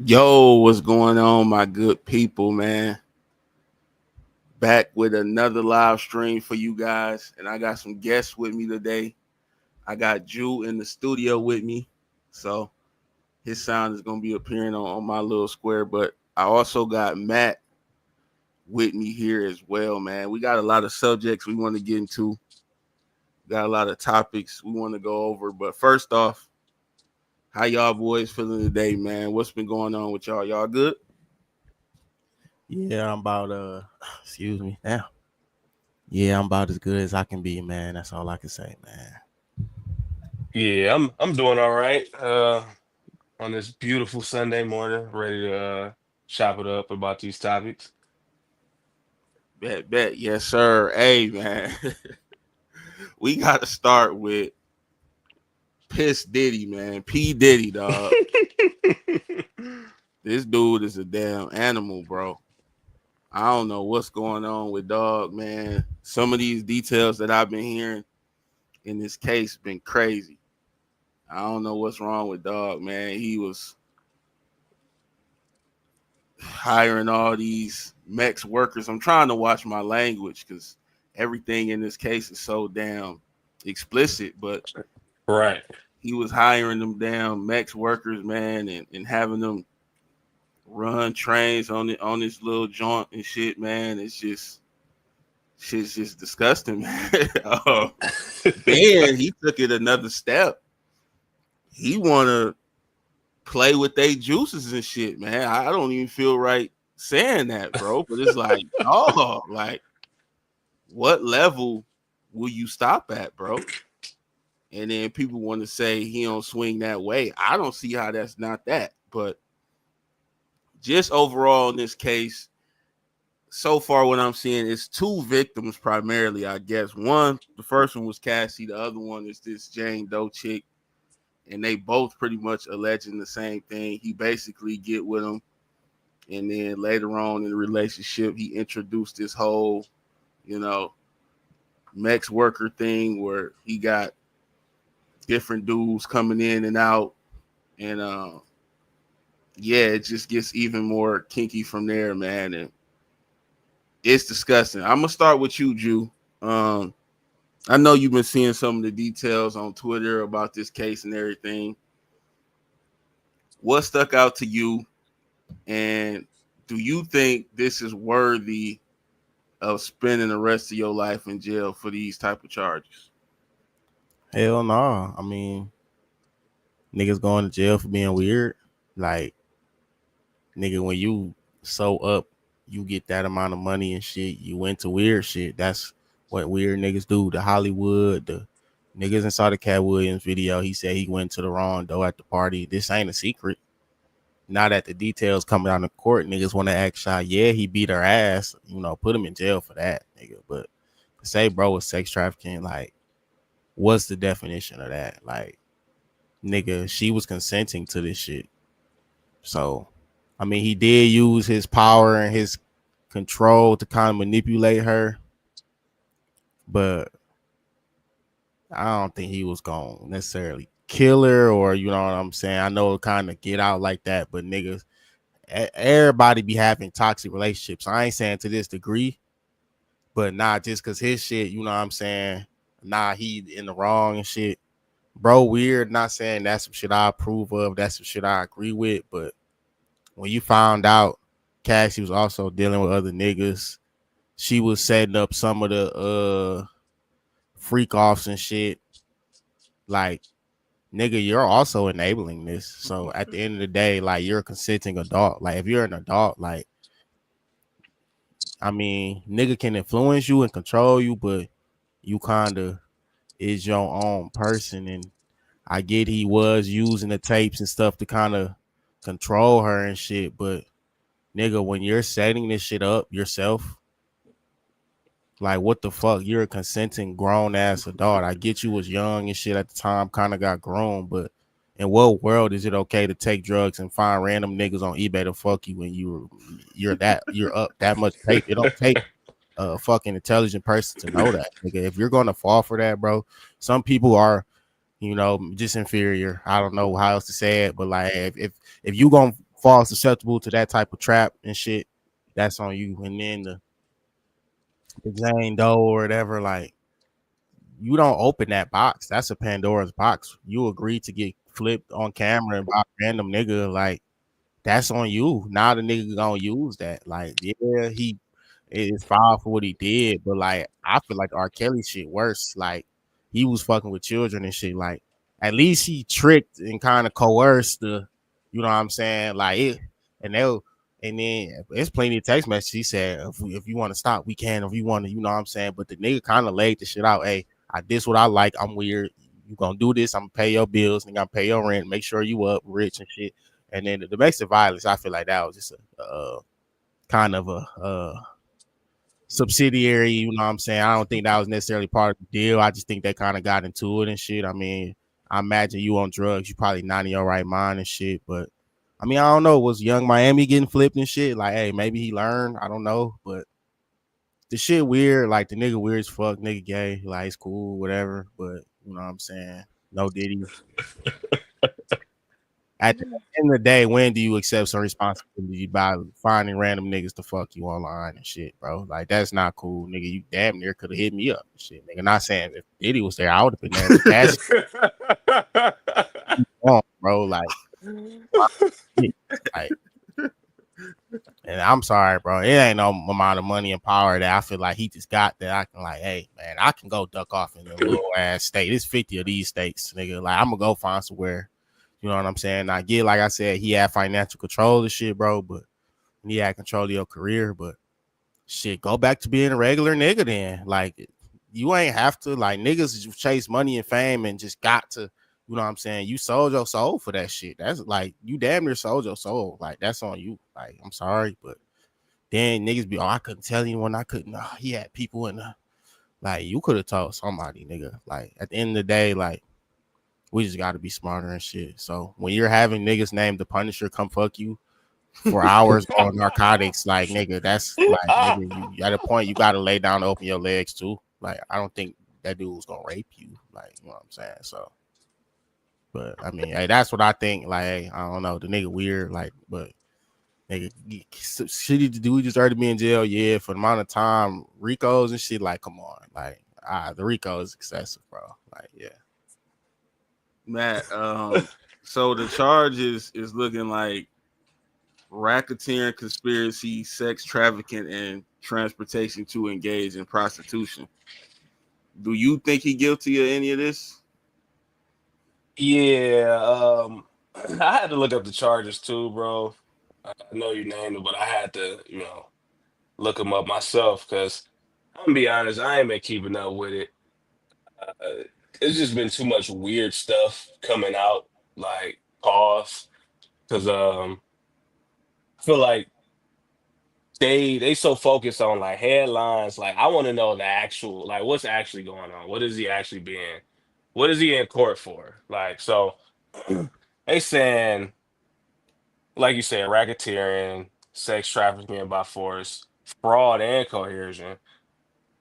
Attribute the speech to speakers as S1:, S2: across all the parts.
S1: Yo, what's going on, my good people, man? Back with another live stream for you guys, and I got some guests with me today. I got Jew in the studio with me, so his sound is gonna be appearing on my little square. But I also got Matt with me here as well, man. We got a lot of subjects we want to get into. Got a lot of topics we want to go over. But first off, how y'all boys feeling today, man? What's been going on with y'all? Y'all good?
S2: Yeah, I'm about excuse me. Now. Yeah, I'm about as good as I can be, man. That's all I can say, man.
S3: Yeah, I'm doing all right. On this beautiful Sunday morning, ready to chop it up about these topics.
S1: Bet. Yes, sir. Hey, man. We got to start with Piss Diddy, man. P. Diddy, dog. This dude is a damn animal, bro. I don't know what's going on with dog, man. Some of these details that I've been hearing in this case been crazy. I don't know what's wrong with dog, man. He was hiring all these Mex workers. I'm trying to watch my language because everything in this case is so damn explicit, but
S3: Right.
S1: he was hiring them damn Mex workers, man, and having them run trains on this little joint and shit, man. Shit's just disgusting, man. Then he took it another step. He wanna play with their juices and shit, man. I don't even feel right saying that, bro. But it's like, oh, like, what level will you stop at, bro? And then people want to say he don't swing that way. I don't see how that's not that. But just overall in this case, so far what I'm seeing is two victims primarily, I guess. One, the first one was Cassie. The other one is this Jane Doe chick. And they both pretty much alleging the same thing. He basically get with him. And then later on in the relationship, he introduced this whole, you know, Mex worker thing where he got different dudes coming in and out. And yeah, it just gets even more kinky from there, man. And it's disgusting. I'm gonna start with you, Jew. I know you've been seeing some of the details on Twitter about this case and everything. What stuck out to you? And do you think this is worthy of spending the rest of your life in jail for these type of charges?
S2: Hell no. I mean, niggas going to jail for being weird. Like, nigga, when you so up, you get that amount of money and shit. You went to weird shit. That's what weird niggas do. The Hollywood, the niggas inside the Cat Williams video, he said he went to the wrong door at the party. This ain't a secret. Now that the details coming out of court, niggas want to act shy. Yeah, he beat her ass. Put him in jail for that, nigga. But to say bro was sex trafficking, like, what's the definition of that? Like, nigga, she was consenting to this shit. So, I mean, he did use his power and his control to kind of manipulate her, but I don't think he was going to necessarily kill her, or you know what I'm saying? I know it kind of get out like that, but niggas, everybody be having toxic relationships. I ain't saying to this degree, but not just because his shit, you know what I'm saying? Nah, he in the wrong and shit. Bro, weird. Not saying that's some shit I approve of. That's some shit I agree with. But when you found out Cassie was also dealing with other niggas, she was setting up some of the freak offs and shit. Like, nigga, you're also enabling this. So at the end of the day, like, you're a consenting adult. Like, if you're an adult, like, I mean, nigga can influence you and control you, but you kind of is your own person. And I get he was using the tapes and stuff to kind of control her and shit, but nigga, when you're setting this shit up yourself, like, what the fuck? You're a consenting grown ass adult. I get you was young and shit at the time, kind of got grown, but in what world is it okay to take drugs and find random niggas on eBay to fuck you when you're up that much tape? It don't take a fucking intelligent person to know that, nigga. If you're gonna fall for that, bro, some people are, just inferior. I don't know how else to say it, but like, if you gonna fall susceptible to that type of trap and shit, that's on you. And then the Jane Doe or whatever, like you don't open that box. That's a Pandora's box. You agree to get flipped on camera by a random nigga, like that's on you. Now the nigga gonna use that. Like, yeah, he is foul for what he did, but like I feel like R. Kelly shit worse. Like he was fucking with children and shit. Like at least he tricked and kind of coerced the, you know what I'm saying? Like it, and they'll and then there's plenty of text messages. He said, if you want to stop, we can. If you want to, you know what I'm saying? But the nigga kind of laid the shit out. Hey, this what I like. I'm weird. You gonna do this? I'm gonna pay your bills. And I'm gonna pay your rent. Make sure you up rich and shit. And then the domestic violence, I feel like that was just a kind of a subsidiary, you know what I'm saying? I don't think that was necessarily part of the deal. I just think they kind of got into it and shit. I mean, I imagine you on drugs, you probably not in your right mind and shit. But I mean, I don't know. Was Young Miami getting flipped and shit? Like, hey, maybe he learned. I don't know. But the shit weird. Like the nigga weird as fuck, nigga gay. Like it's cool, whatever. But you know what I'm saying? No Diddy. At the end of the day, when do you accept some responsibility by finding random niggas to fuck you online and shit, bro? Like that's not cool, nigga. You damn near could have hit me up and shit, nigga. Not saying if Diddy was there, I would have been there. That's wrong, bro. Like, and I'm sorry, bro. It ain't no amount of money and power that I feel like he just got that I can like, hey, man, I can go duck off in a little ass state. It's 50 of these states, nigga. Like I'm gonna go find somewhere. You know what I'm saying? I get, like I said, he had financial control of shit, bro, but he had control of your career. But shit, go back to being a regular nigga then. Like, you ain't have to, like, niggas chase money and fame and just got to, you know what I'm saying? You sold your soul for that shit. That's like, you damn near sold your soul. Like, that's on you. Like, I'm sorry, but then niggas be, oh, I couldn't tell anyone. I couldn't. He had people in the, like, you could have told somebody, nigga. Like, at the end of the day, like, we just got to be smarter and shit. So when you're having niggas named the Punisher come fuck you for hours on narcotics, like nigga, that's like nigga, you at a point you got to lay down to open your legs too. Like I don't think that dude was gonna rape you. Like you know what I'm saying. So, but I mean, hey, that's what I think. Like hey, I don't know, the nigga weird. Like, but nigga, shitty to do. He deserve to be in jail. Yeah, for the amount of time, Ricos and shit. Like, come on, like the Rico is excessive, bro. Like, yeah.
S1: Matt, so the charge is looking like racketeering, conspiracy, sex trafficking, and transportation to engage in prostitution. Do you think he guilty of any of this?
S3: Yeah, I had to look up the charges too, bro. I know you named it, but I had to, look them up myself because I'm gonna be honest, I ain't been keeping up with it. Uh, it's just been too much weird stuff coming out, like pause, because I feel like they so focused on like headlines. Like I want to know the actual, like what's actually going on. What is he actually being? What is he in court for? Like so, they saying like you said, racketeering, sex trafficking by force, fraud and coercion,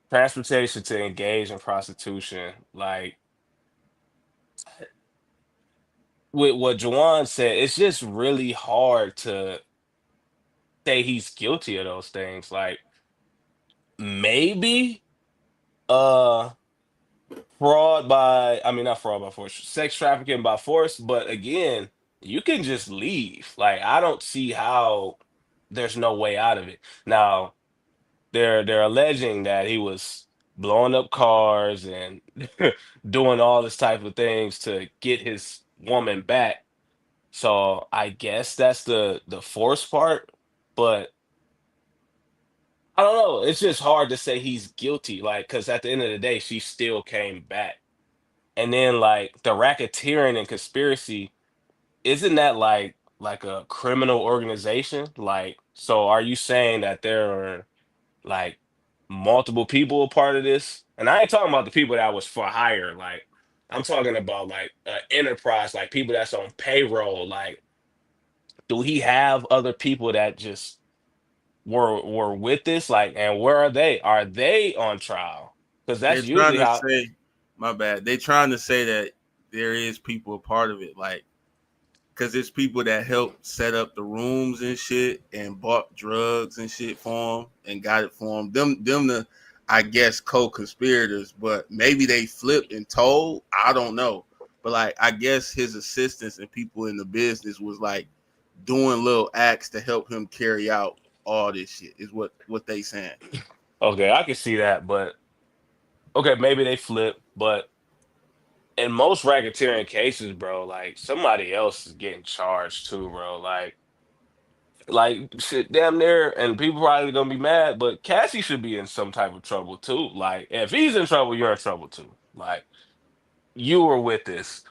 S3: transportation to engage in prostitution. Like with what Juwan said, it's just really hard to say he's guilty of those things. Like maybe uh fraud by I mean not fraud by force, sex trafficking by force, but again, you can just leave. Like I don't see how there's no way out of it. Now they're alleging that he was blowing up cars and doing all this type of things to get his woman back. So I guess that's the force part, but I don't know. It's just hard to say he's guilty, like because at the end of the day, she still came back. And then like the racketeering and conspiracy, isn't that like a criminal organization? Like, so are you saying that there are like multiple people a part of this? And I ain't talking about the people that was for hire. Like, I'm talking about like enterprise, like people that's on payroll. Like, do he have other people that just were with this? Like, and where are they? Are they on trial? Because
S1: They're
S3: that's
S1: trying
S3: usually
S1: to
S3: how.
S1: say, my bad. They're trying to say that there is people a part of it. Like because it's people that helped set up the rooms and shit and bought drugs and shit for him and got it for him. Them the, I guess, co-conspirators, but maybe they flipped and told. I don't know. But like, I guess his assistants and people in the business was like doing little acts to help him carry out all this shit. Is what they saying.
S3: Okay, I can see that, but okay, maybe they flip, but in most racketeering cases, bro, like somebody else is getting charged too, bro. Like shit, damn near, and people probably gonna be mad, but Cassie should be in some type of trouble too. Like, if he's in trouble, you're in trouble too. Like, you were with this.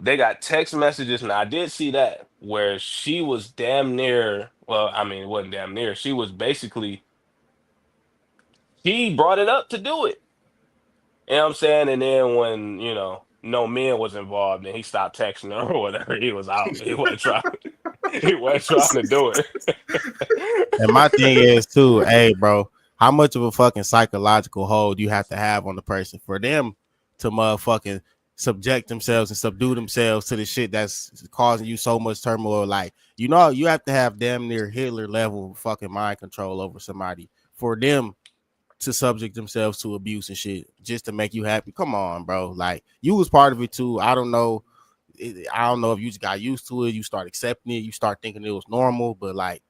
S3: They got text messages, and I did see that where she was damn near. Well, I mean, it wasn't damn near. She was basically he brought it up to do it. You know what I'm saying? And then when, no men was involved and he stopped texting her or whatever, he was out. He wasn't trying he wasn't trying to do it.
S2: And my thing is too, hey, bro, how much of a fucking psychological hold you have to have on the person for them to motherfucking subject themselves and subdue themselves to the shit that's causing you so much turmoil? Like, you have to have damn near Hitler level fucking mind control over somebody for them to subject themselves to abuse and shit just to make you happy. Come on, bro. Like, you was part of it too. I don't know. I don't know if you just got used to it. You start accepting it. You start thinking it was normal. But like,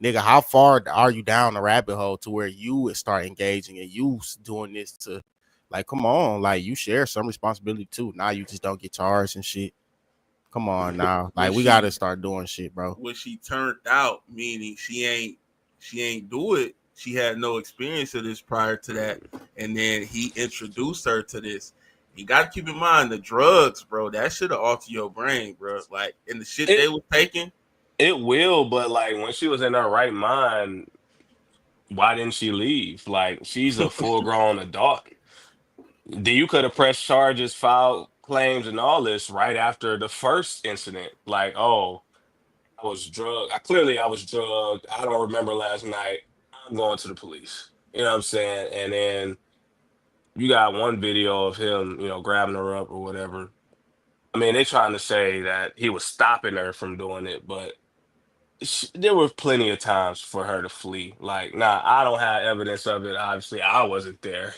S2: nigga, how far are you down the rabbit hole to where you would start engaging and you doing this to, like, come on, like, you share some responsibility too. Now you just don't get charged and shit. Come on now, like, we gotta start doing shit, bro.
S1: When she turned out, meaning she ain't do it. She had no experience of this prior to that, and then he introduced her to this. You got to keep in mind the drugs, bro. That should have altered your brain, bro. Like, and the shit they were taking.
S3: It will, but like when she was in her right mind, why didn't she leave? Like, she's a full grown adult. Then you could have pressed charges, filed claims, and all this right after the first incident. Like, oh, I was drugged. I was drugged. I don't remember last night. I'm going to the police. You know what I'm saying? And then you got one video of him, grabbing her up or whatever. I mean, they trying to say that he was stopping her from doing it, but there were plenty of times for her to flee. Like, nah, I don't have evidence of it. Obviously, I wasn't there,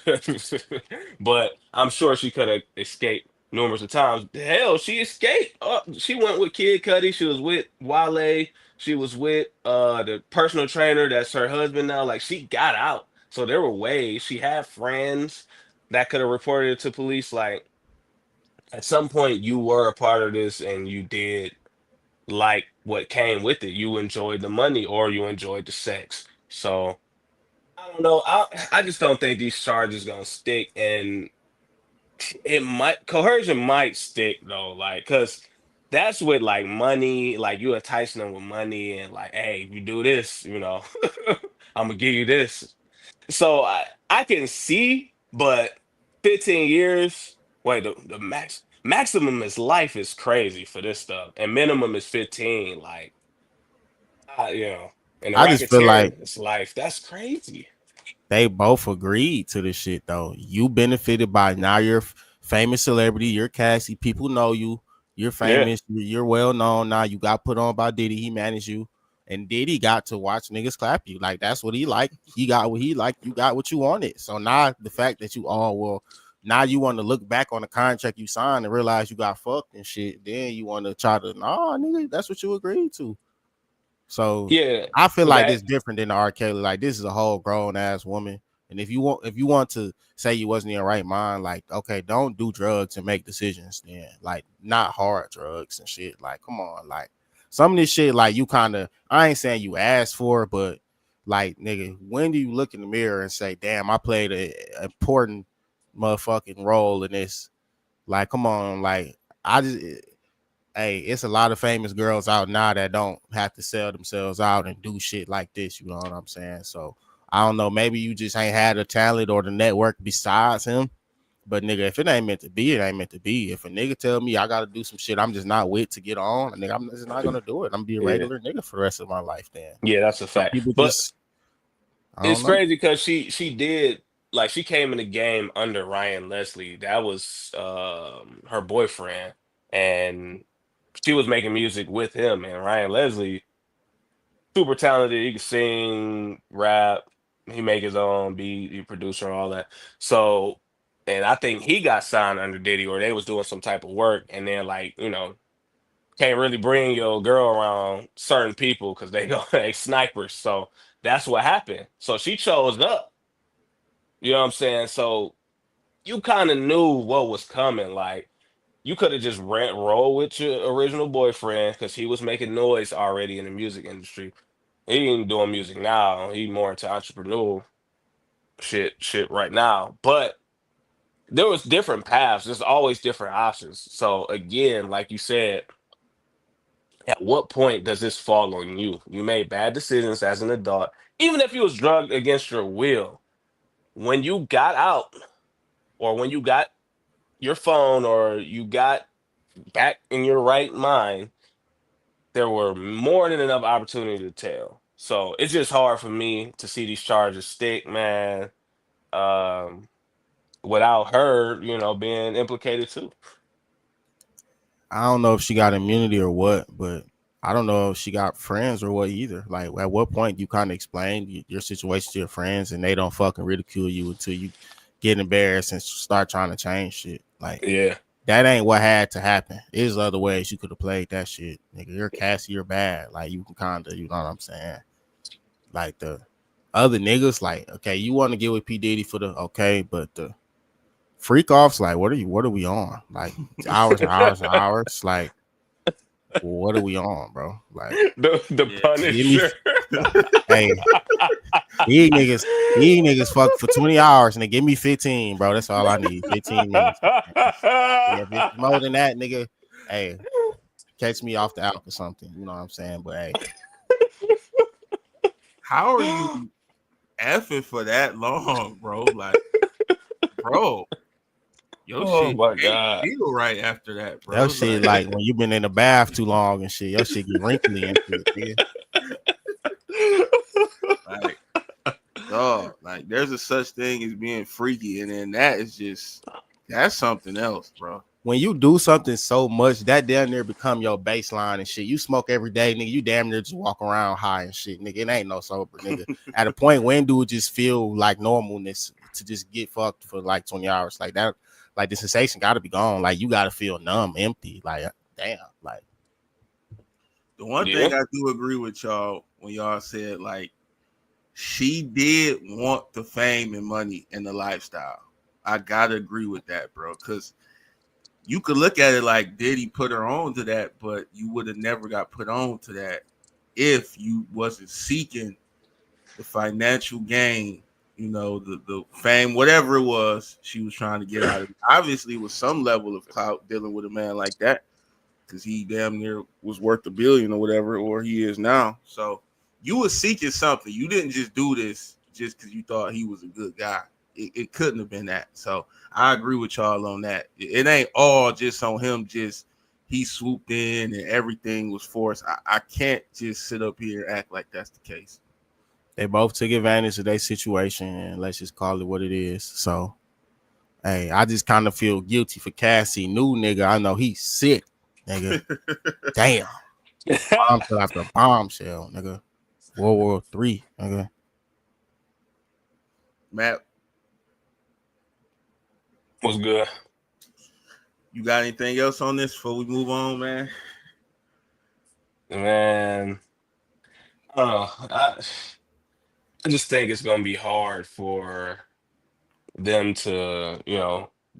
S3: but I'm sure she could have escaped numerous of times. Hell, she escaped. She went with Kid Cudi. She was with Wale. She was with the personal trainer that's her husband now. Like, she got out. So there were ways. She had friends that could have reported it to police. Like, at some point, you were a part of this, and you did like what came with it. You enjoyed the money or you enjoyed the sex. So I don't know. I just don't think these charges gonna stick, and it might coercion might stick though, like because that's with like money, like you enticing them with money and like, hey, if you do this, I'm gonna give you this. So I can see, but 15 years. Wait, the maximum is life is crazy for this stuff, and minimum is 15. Like, you know, and the
S2: I just feel like
S3: racketeering is life. That's crazy.
S2: they both agreed to this shit though. You benefited by now you're famous celebrity, you're Cassie, people know you, you're
S3: Yeah,
S2: famous, you're well known now. You got put on by Diddy, he managed you, and Diddy got to watch niggas clap you. Like, that's what he liked. He got what he liked. You got what you wanted. So now the fact that now you want to look back on the contract you signed and realize you got fucked and shit. Then you want to try to, nah, nigga, that's what you agreed to. So
S3: yeah.
S2: I feel like
S3: That
S2: it's different than the R. Kelly. Like, this is a whole grown ass woman. And if you want to say you wasn't in your right mind, like, okay, don't do drugs and make decisions then. Like, not hard drugs and shit. Like, come on. Like, some of this shit, like, you kind of, I ain't saying you asked for, but like, nigga, when do you look in the mirror and say, damn, I played a important motherfucking role in this? Like, come on. Like, I just, hey, it's a lot of famous girls out now that don't have to sell themselves out and do shit like this. You know what I'm saying? So I don't know. Maybe you just ain't had the talent or the network besides him. But nigga, if it ain't meant to be, it ain't meant to be. If a nigga tell me I gotta do some shit I'm just not with to get on, nigga, I'm just not gonna do it. I'm gonna be a
S3: yeah,
S2: regular nigga for the rest of my life. Then
S3: yeah, that's a
S2: some
S3: fact.
S2: people
S3: But
S2: just, I
S3: it's
S2: don't know.
S3: crazy because she did like she came in the game under Ryan Leslie. That was her boyfriend, and she was making music with him, and Ryan Leslie, super talented. He can sing, rap. He make his own beat. He producer, all that. So, and I think he got signed under Diddy, or they was doing some type of work, and then like can't really bring your girl around certain people because they go they snipers. So that's what happened. So she chose up. You know what I'm saying? So you kind of knew what was coming. Like you could have just rent roll with your original boyfriend because he was making noise already in the music industry. He ain't doing music now. He more into entrepreneurial shit right now. But there was different paths. There's always different options. So again, like you said, at what point does this fall on you? You made bad decisions as an adult, even if you was drugged against your will. When you got out, or when you got your phone, or you got back in your right mind, there were more than enough opportunity to tell. So it's just hard for me to see these charges stick, man. Um, Without her, being implicated too.
S2: I don't know if she got immunity or what, but I don't know if she got friends or what either. Like, at what point you kind of explain your situation to your friends and they don't fucking ridicule you until you get embarrassed and start trying to change shit? Like,
S3: Yeah.
S2: that ain't what had to happen. There's other ways you could have played that shit. Nigga, you're Cassie, you're bad. Like, you can kind of, you know what I'm saying? Like, the other niggas, like, okay, you want to get with P. Diddy for the, okay, but the freak offs, like, what are we on? Like, hours and hours and hours. Like, what are we on, bro? Like,
S3: The
S1: Yeah.
S2: give me,
S3: Punisher.
S2: hey, these niggas fuck for 20 hours and they give me 15, bro. That's all I need. 15 minutes. Yeah, if it's more than that, nigga, hey, catch me off the out or something. You know what I'm saying? But hey,
S1: How are you effing for that long, bro? Like, bro, your
S3: Oh
S1: shit
S3: my
S1: ain't
S3: god.
S1: feel right after that, bro.
S2: that shit, like when you been in the bath too long and shit, your shit get wrinkly and shit, nigga.
S1: Like, dog, like there's a such thing as being freaky, and then that's something else, bro.
S2: When you do something so much, that damn near become your baseline and shit. You smoke every day, nigga. You damn near just walk around high and shit, nigga. It ain't no sober, nigga. At a point, when do it just feel like normalness to just get fucked for like 20 hours? Like that, like the sensation got to be gone. Like you got to feel numb, empty. Like, damn, like.
S1: The one
S3: Yeah.
S1: thing I do agree with y'all when y'all said like she did want the fame and money and the lifestyle. I gotta agree with that, bro. Because you could look at it like Diddy put her on to that, but you would have never got put on to that if you wasn't seeking the financial gain, the fame, whatever it was she was trying to get out of it. Obviously, with some level of clout dealing with a man like that, because he damn near was worth $1 billion or whatever, or he is now. So you were seeking something. You didn't just do this just because you thought he was a good guy. It couldn't have been that. So I agree with y'all on that. It ain't all just on him. Just he swooped in and everything was forced. I can't just sit up here and act like that's the case.
S2: They both took advantage of their situation, and let's just call it what it is. So, hey, I just kind of feel guilty for Cassie. New nigga, I know he's sick, nigga. Damn. Bombshell after bombshell, nigga. World War III, nigga.
S1: Matt,
S3: Was good.
S1: you got anything else on this before we move on, man?
S3: Man. I don't know. I just think it's gonna be hard for them to,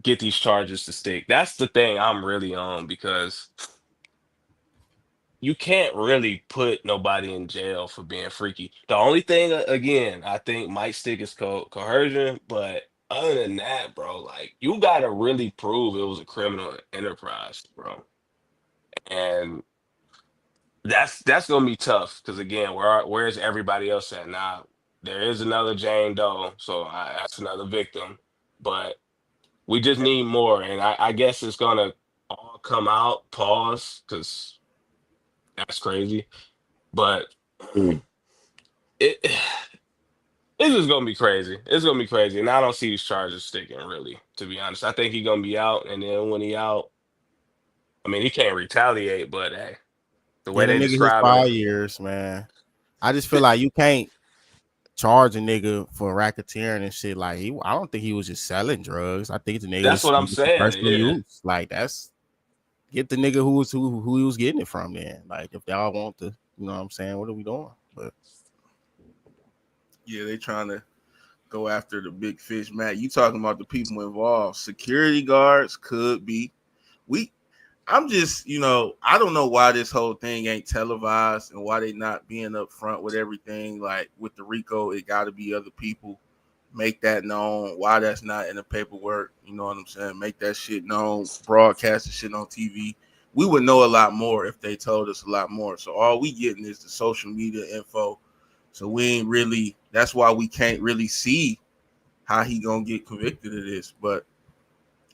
S3: get these charges to stick. That's the thing I'm really on because you can't really put nobody in jail for being freaky. The only thing, again, I think might stick is coercion, but other than that, bro, like you gotta really prove it was a criminal enterprise, bro. And that's gonna be tough because again, where's everybody else at now? There is another Jane Doe, so that's another victim, but we just need more, and I guess it's gonna all come out. Pause, because that's crazy, but it it's just gonna be crazy. It's gonna be crazy, and I don't see these charges sticking really. To be honest, I think he's gonna be out, and then when he out, I mean, he can't retaliate, but hey, the way
S2: Get a
S3: they
S2: nigga his
S3: describing it,
S2: 5 years, man. I just feel like you can't charge a nigga for racketeering and shit. Like I don't think he was just selling drugs. I think the nigga
S3: that's
S2: was
S3: what I'm
S2: using for
S3: saying.
S2: personal
S3: Yeah,
S2: use. Like that's get the nigga who he was getting it from. Then, like if y'all want to, you know what I'm saying? What are we doing? But
S1: Yeah, they trying to go after the big fish, Matt. You talking about the people involved? Security guards could be. We I'm just, I don't know why this whole thing ain't televised and why they not being upfront with everything. Like with the RICO, it got to be other people. Make that known. Why that's not in the paperwork. You know what I'm saying? Make that shit known. Broadcast the shit on TV. We would know a lot more if they told us a lot more. So all we getting is the social media info. So we ain't really. That's why we can't really see how he gonna get convicted of this. But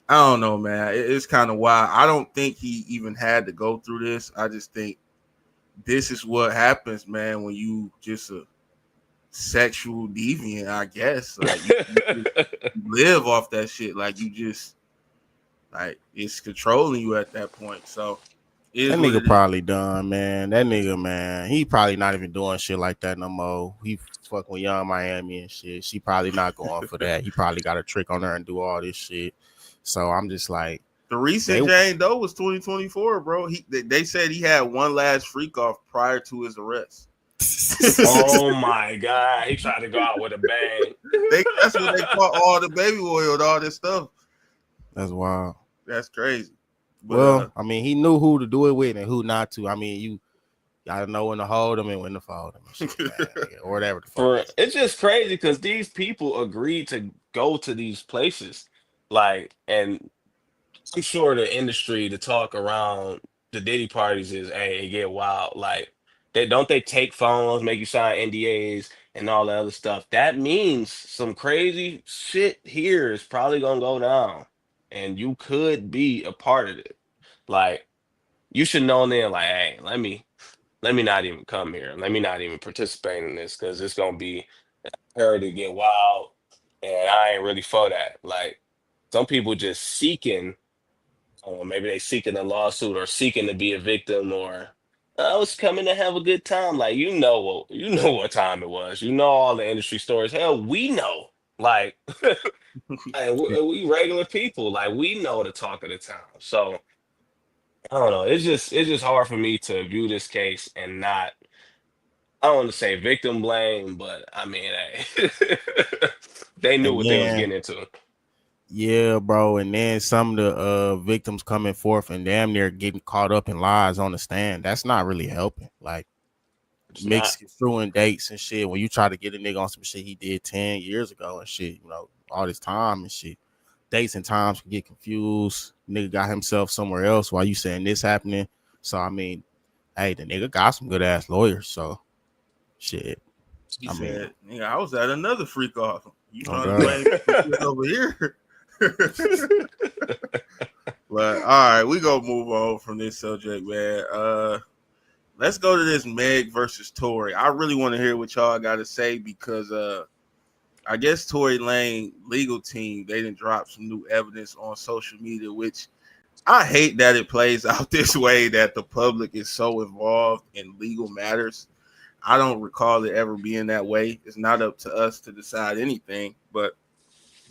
S1: I don't know, man. It's kind of wild. I don't think he even had to go through this. I just think this is what happens, man, when you just a sexual deviant, I guess. Like you live off that shit. Like you just like it's controlling you at that point. So it is
S2: that
S1: what
S2: nigga
S1: it is.
S2: probably done, man. That nigga, man, he probably not even doing shit like that no more. He fucking with Young Miami and shit. She probably not going for that. He probably got a trick on her and do all this shit. So I'm just like,
S1: The recent Jane Doe was 2024, bro. They said he had one last freak off prior to his arrest.
S3: Oh my God, he tried to go out with a bang.
S1: That's when they caught all the baby oil and all this stuff.
S2: That's wild.
S1: That's crazy. But
S2: well, I mean, he knew who to do it with and who not to. I mean, you gotta know when to hold them and when to fold them, and shit, man, or whatever the fuck.
S3: It's just crazy because these people agreed to go to these places, like, and I'm sure the industry, the talk around the Diddy parties is, hey, it get wild. Like, they take phones, make you sign NDAs and all that other stuff. That means some crazy shit here is probably gonna go down, and you could be a part of it. Like, you should know then, like, hey, let me not even come here. Let me not even participate in this because it's gonna be her to get wild, and I ain't really for that. Like, some people just seeking maybe they seeking a lawsuit or seeking to be a victim or I was coming to have a good time. Like you know what time it was. You know all the industry stories. Hell, we know. Like, like, we regular people. Like we know the talk of the town. So I don't know. It's just hard for me to view this case and not. I don't want to say victim blame, but I mean, hey, they knew
S2: And
S3: what they was
S2: then,
S3: getting into.
S2: yeah, bro, and then some of the victims coming forth and damn near getting caught up in lies on the stand. That's not really helping. Like
S3: It's not.
S2: misconstruing dates and shit. When you try to get a nigga on some shit he did 10 years ago and shit, all this time and shit. Dates and times can get confused. Nigga got himself somewhere else while you saying this happening. So I mean, hey, the nigga got some good ass lawyers. So shit.
S1: he
S2: I mean,
S1: said, "Nigga, I was at another freak off. You
S2: oh
S1: trying to
S2: god.
S1: blame this over here?" But all right, we gonna move on from this subject, man. Let's go to this Meg versus Tory. I really want to hear what y'all got to say because I guess Tory Lane legal team they didn't drop some new evidence on social media, which I hate that it plays out this way that the public is so involved in legal matters. I don't recall it ever being that way. It's not up to us to decide anything, but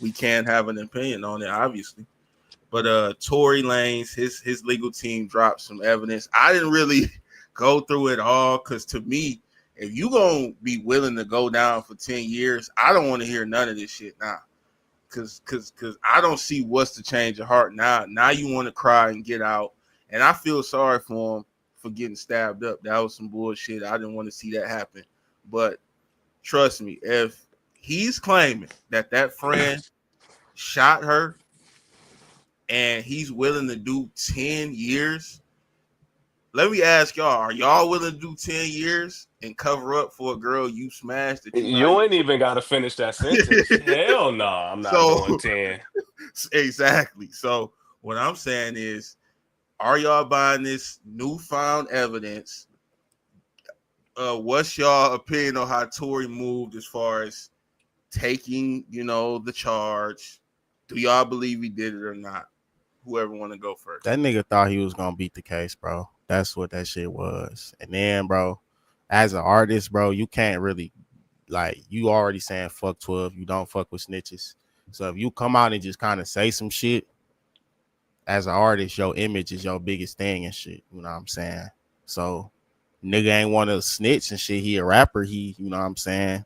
S1: we can have an opinion on it, obviously. But Tory Lanez, his legal team dropped some evidence. I didn't really go through it all because to me, if you gonna be willing to go down for 10 years, I don't want to hear none of this shit now. Cause I don't see what's the change of heart now. Now you want to cry and get out. And I feel sorry for him for getting stabbed up. That was some bullshit. I didn't want to see that happen. But trust me, if he's claiming that friend shot her and he's willing to do 10 years, let me ask y'all, are y'all willing to do 10 years and cover up for a girl you smashed that you not
S3: You
S1: even...
S3: ain't even got to finish that sentence. Hell no, I'm not doing
S1: So
S3: 10.
S1: exactly. So what I'm saying is, are y'all buying this newfound evidence? What's y'all opinion on how Tory moved as far as taking, the charge? Do y'all believe he did it or not? whoever want to go first.
S2: That nigga thought he was gonna beat the case, bro. That's what that shit was. And then, bro, as an artist, bro, you can't really like you already saying fuck 12. You don't fuck with snitches. So if you come out and just kind of say some shit as an artist, your image is your biggest thing and shit. You know what I'm saying? So nigga ain't want to snitch and shit. He a rapper. You know what I'm saying?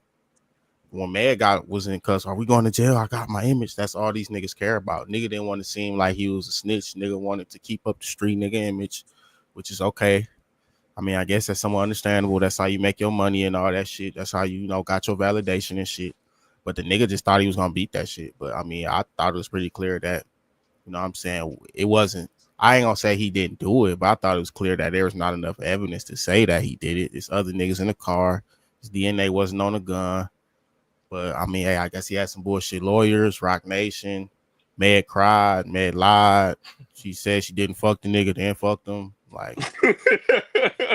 S2: When Meg was in cuss, are we going to jail? I got my image. That's all these niggas care about. Nigga didn't want to seem like he was a snitch. Nigga wanted to keep up the street nigga image, which is okay. I mean, I guess that's somewhat understandable. That's how you make your money and all that shit. That's how you know got your validation and shit. But the nigga just thought he was gonna beat that shit. But I mean, I thought it was pretty clear that, you know what I'm saying, it wasn't. I ain't gonna say he didn't do it, but I thought it was clear that there was not enough evidence to say that he did it. There's other niggas in the car. His DNA wasn't on the gun. But I mean, hey, I guess he had some bullshit lawyers, Rock Nation. Meg cried, Meg lied. She said she didn't fuck the nigga, then fucked him. Like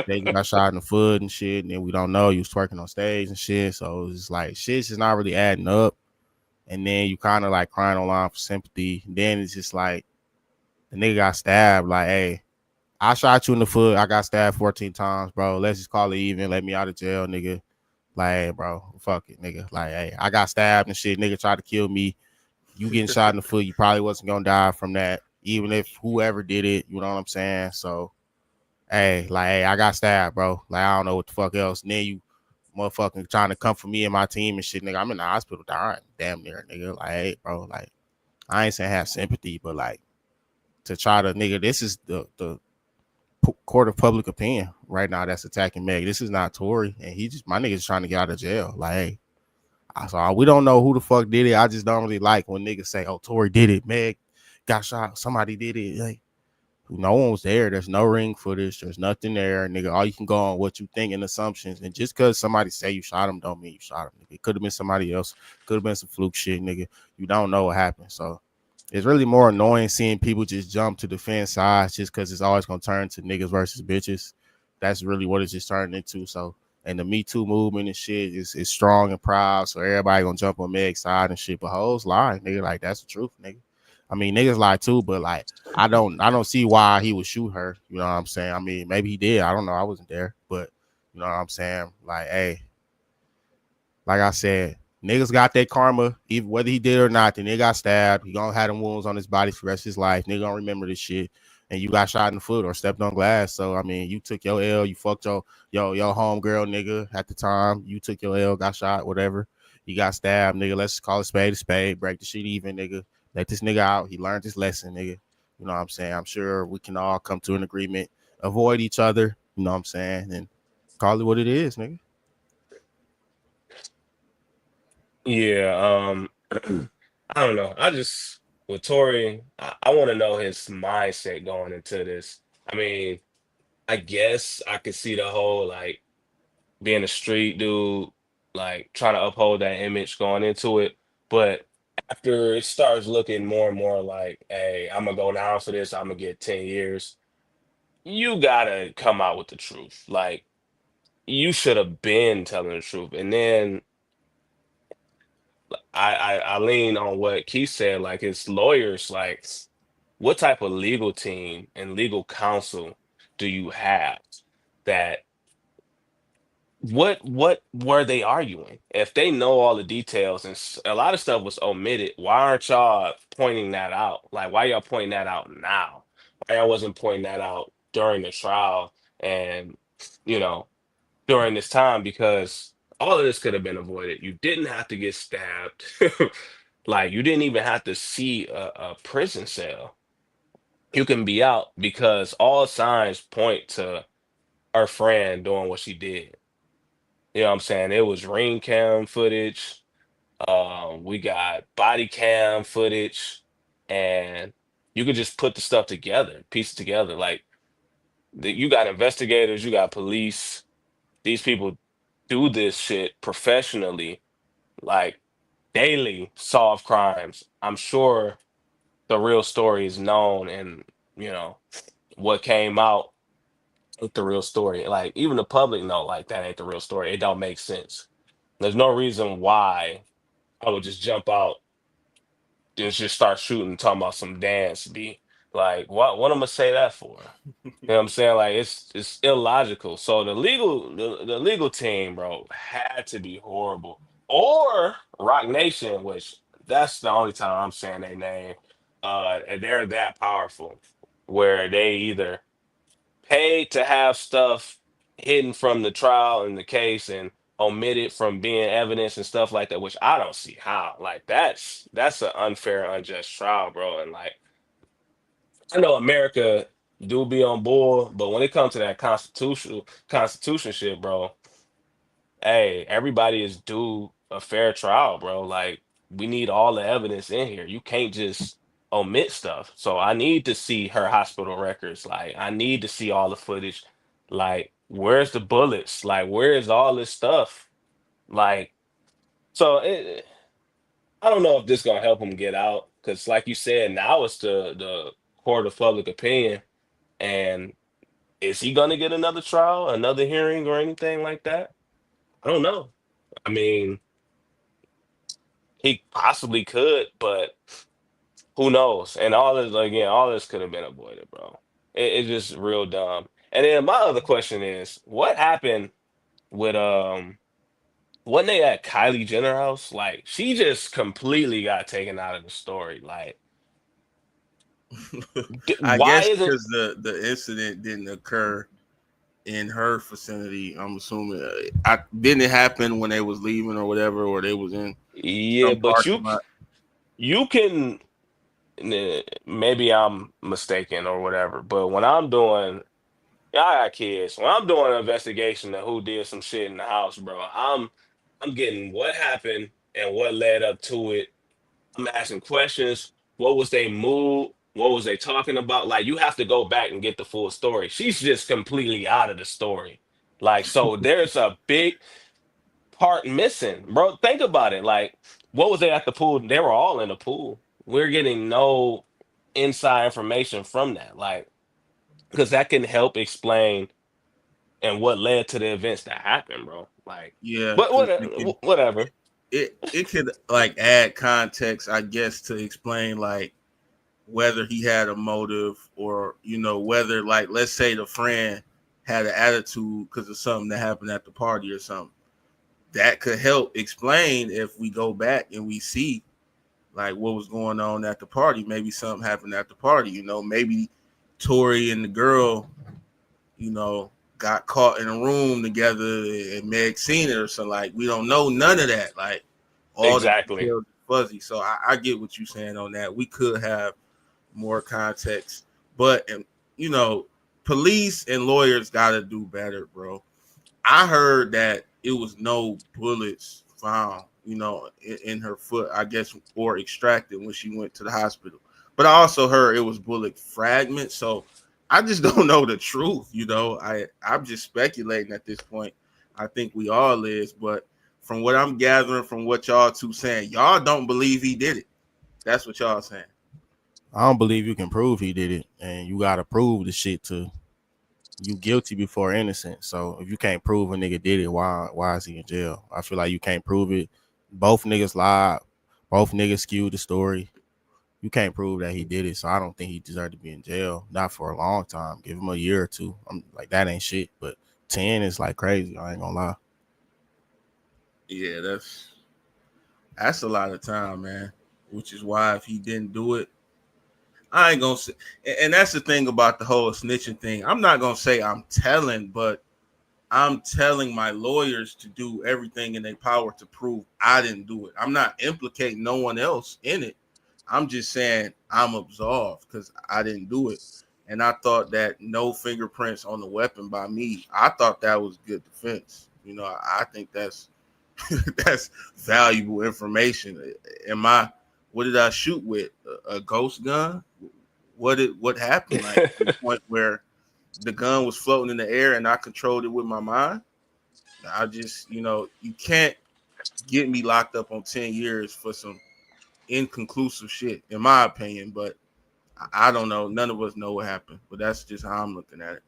S2: they got shot in the foot and shit, and then we don't know he was twerking on stage and shit. So it's like shit's just not really adding up. And then you kind of like crying online for sympathy. And then it's just like the nigga got stabbed. Like, hey, I shot you in the foot. I got stabbed 14 times, bro. Let's just call it even. Let me out of jail, nigga. Like, hey, bro, fuck it, nigga. Like, hey, I got stabbed and shit. Nigga tried to kill me. You getting shot in the foot, you probably wasn't gonna die from that, even if whoever did it, you know what I'm saying? So, hey, like, hey, I got stabbed, bro. Like, I don't know what the fuck else. And then you motherfucking trying to come for me and my team and shit, nigga. I'm in the hospital dying, damn near, nigga. Like, hey, bro, like, I ain't saying have sympathy, but like, to try to, nigga, this is the court of public opinion right now that's attacking Meg. This is not Tory, and he just my nigga's trying to get out of jail. Like, hey, so we don't know who the fuck did it. I just don't really like when niggas say, "Oh, Tory did it, Meg got shot, somebody did it." Like, no one was there. There's no ring footage. There's nothing there, nigga. All you can go on what you think and assumptions. And just because somebody say you shot him, don't mean you shot him. Nigga. It could have been somebody else. Could have been some fluke shit, nigga. You don't know what happened. So it's really more annoying seeing people just jump to defend sides just because it's always gonna turn to niggas versus bitches. That's really what it's just turning into. So, and the Me Too movement and shit is strong and proud. So everybody gonna jump on Meg's side and shit. But hoes lie, nigga. Like that's the truth, nigga. I mean, niggas lie too, but like I don't see why he would shoot her. You know what I'm saying? I mean, maybe he did. I don't know. I wasn't there, but you know what I'm saying? Like, hey, like I said, niggas got their karma, even whether he did or not. The nigga got stabbed. He gonna have them wounds on his body for the rest of his life. Nigga gonna remember this shit. And you got shot in the foot or stepped on glass. So I mean, you took your L. You fucked your homegirl, nigga. At the time, you took your L, got shot, whatever. You got stabbed, nigga. Let's call a spade a spade. Break the shit even, nigga. Let this nigga out. He learned his lesson, nigga. You know what I'm saying? I'm sure we can all come to an agreement, avoid each other. You know what I'm saying? And call it what it is, nigga.
S3: Yeah, I don't know. I just with Tory, I want to know his mindset going into this. I mean, I guess I could see the whole like being a street dude, like trying to uphold that image going into it. But after it starts looking more and more like, hey, I'm gonna go down for this, I'm gonna get 10 years, you gotta come out with the truth. Like, you should have been telling the truth. And then I lean on what Keith said, like his lawyers, like, what type of legal team and legal counsel do you have that what were they arguing? If they know all the details and a lot of stuff was omitted, why aren't y'all pointing that out? Like, why y'all pointing that out now? Why y'all wasn't pointing that out during the trial and you know during this time? Because all of this could have been avoided. You didn't have to get stabbed. Like, you didn't even have to see a prison cell. You can be out because all signs point to our friend doing what she did. You know what I'm saying? It was ring cam footage. We got body cam footage, and you could just put the stuff together, piece it together. Like, you got investigators, you got police. These people do this shit professionally, like daily, solve crimes. I'm sure the real story is known, and you know what came out ain't the real story. Like, even the public know, like, that ain't the real story. It don't make sense. There's no reason why I would just jump out and just start shooting, talking about some dance beat. Like, what am I gonna say that for? You know what I'm saying? Like, it's illogical. So the legal team, bro, had to be horrible. Or Rock Nation, which that's the only time I'm saying their name. And they're that powerful, where they either paid to have stuff hidden from the trial and the case and omitted from being evidence and stuff like that, which I don't see how. Like that's an unfair, unjust trial, bro. And like I know America do be on board, but when it comes to that constitution shit, bro, hey, everybody is due a fair trial, bro. Like we need all the evidence in here. You can't just omit stuff. So I need to see her hospital records. Like I need to see all the footage. Like where's the bullets? Like where is all this stuff? Like so I don't know if this gonna help him get out because, like you said, now it's the court of public opinion, and is he gonna get another trial, another hearing, or anything like that? I don't know. I mean, he possibly could, but who knows? And all this again, all this could have been avoided, bro. It's just real dumb. And then my other question is, what happened with wasn't they at Kylie Jenner house? Like she just completely got taken out of the story. Like
S1: I
S3: why
S1: guess
S3: isn't
S1: because the incident didn't occur in her vicinity. I'm assuming I didn't it happen when they was leaving or whatever, or they was in
S3: yeah,
S1: some
S3: but
S1: parking lot.
S3: you can maybe I'm mistaken or whatever, but when I'm doing yeah, I got kids. When I'm doing an investigation of who did some shit in the house, bro, I'm getting what happened and what led up to it. I'm asking questions. What was their mood? What was they talking about? Like you have to go back and get the full story. She's just completely out of the story. Like so there's a big part missing, bro. Think about it. Like what was they at the pool? They were all in the pool. We're getting no inside information from that. Like because that can help explain and what led to the events that happened, bro. Like,
S1: Yeah,
S3: but
S1: because
S3: whatever.
S1: it could like add context, I guess, to explain like whether he had a motive or whether like let's say the friend had an attitude because of something that happened at the party or something. That could help explain if we go back and we see like what was going on at the party. Maybe something happened at the party. Maybe Tory and the girl, you know, got caught in a room together and Meg seen it or something. Like we don't know none of that. Like all the
S3: Exactly.
S1: details are fuzzy. So I get what you're saying on that. We could have more context, but police and lawyers got to do better, bro. I heard that it was no bullets found, in her foot, I guess, or extracted when she went to the hospital. But I also heard it was bullet fragments. So I just don't know the truth. I'm just speculating at this point. I think we all is, but from what I'm gathering from what y'all two saying, y'all don't believe he did it. That's what y'all saying.
S2: I don't believe you can prove he did it, and you gotta prove the shit to you guilty before innocent. So if you can't prove a nigga did it, why is he in jail? I feel like you can't prove it. Both niggas lied. Both niggas skewed the story. You can't prove that he did it, so I don't think he deserved to be in jail. Not for a long time. Give him a year or two. I'm like that ain't shit, but 10 is like crazy. I ain't gonna lie.
S1: Yeah, that's a lot of time, man. Which is why if he didn't do it, I ain't gonna say. And that's the thing about the whole snitching thing. I'm not gonna say I'm telling, but I'm telling my lawyers to do everything in their power to prove I didn't do it. I'm not implicating no one else in it. I'm just saying I'm absolved because I didn't do it. And I thought that no fingerprints on the weapon by me, I thought that was good defense. I think that's that's valuable information. What did I shoot with? A ghost gun? What happened? Like to the point where the gun was floating in the air and I controlled it with my mind. I just, you can't get me locked up on 10 years for some inconclusive shit, in my opinion. But I don't know. None of us know what happened, but that's just how I'm looking at it.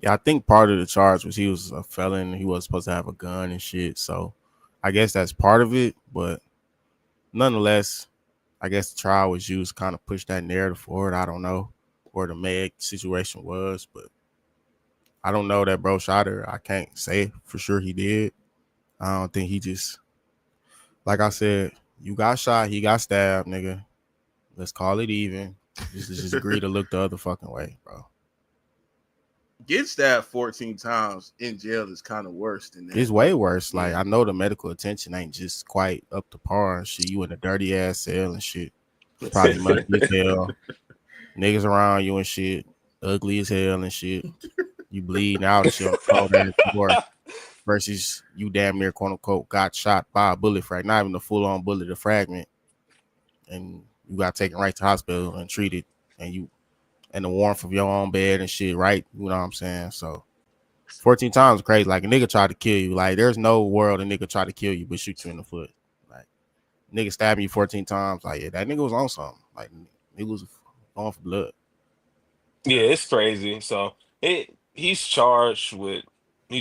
S2: Yeah, I think part of the charge was he was a felon. He was supposed to have a gun and shit. So I guess that's part of it. But nonetheless, I guess the trial was used to kind of push that narrative forward. I don't know where the Meg situation was, but I don't know that bro shot her. I can't say for sure he did. I don't think he just, like I said, you got shot, he got stabbed, nigga. Let's call it even. Just agree to look the other fucking way, bro.
S1: Get stabbed 14 times in jail is kind of worse than that.
S2: It's way worse.
S1: Yeah.
S2: Like, I know the medical attention ain't just quite up to par and shit. You in a dirty ass cell and shit. It's probably musty as hell. Niggas around you and shit. Ugly as hell and shit. You bleeding out and shit on the cold ass floor. Versus you damn near, quote unquote, got shot by a bullet fragment. Not even a full on bullet, a fragment. And you got taken right to hospital and treated. And you in the warmth of your own bed and shit, right? You know what I'm saying? So 14 times is crazy. Like, a nigga tried to kill you. Like, there's no world a nigga try to kill you but shoot you in the foot. Like, nigga stabbing you 14 times. Like, yeah, that nigga was on something. Like, nigga was going for blood.
S3: Yeah, it's crazy. So he's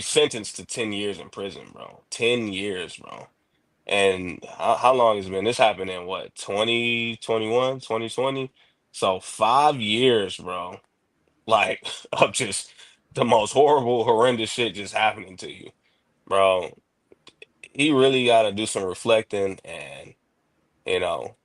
S3: sentenced to 10 years in prison, bro. 10 years, bro. And how long has it been? This happened in what, 2021, 2020? So 5 years, bro. Like, of just the most horrible, horrendous shit just happening to you, bro. He really got to do some reflecting and, you know,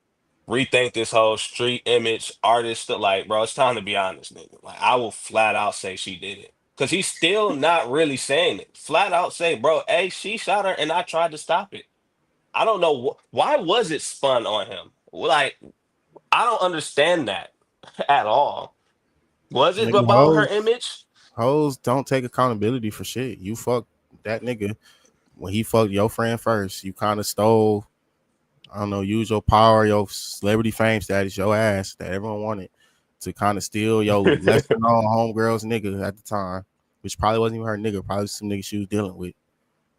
S3: rethink this whole street image artist stuff. Like, bro, it's time to be honest, nigga. Like, I will flat out say she did it. Cause he's still not really saying it. Flat out say, bro, hey, she shot her and I tried to stop it. I don't know why was it spun on him? Like, I don't understand that at all. Was it about her
S2: Nigga,
S3: image?
S2: hoes don't take accountability for shit. You fuck that nigga when he fucked your friend first. You kind of stole, I don't know, use your power, your celebrity fame status, your ass that everyone wanted to kind of steal your lesser known homegirl's nigga at the time, which probably wasn't even her nigga, probably some nigga she was dealing with.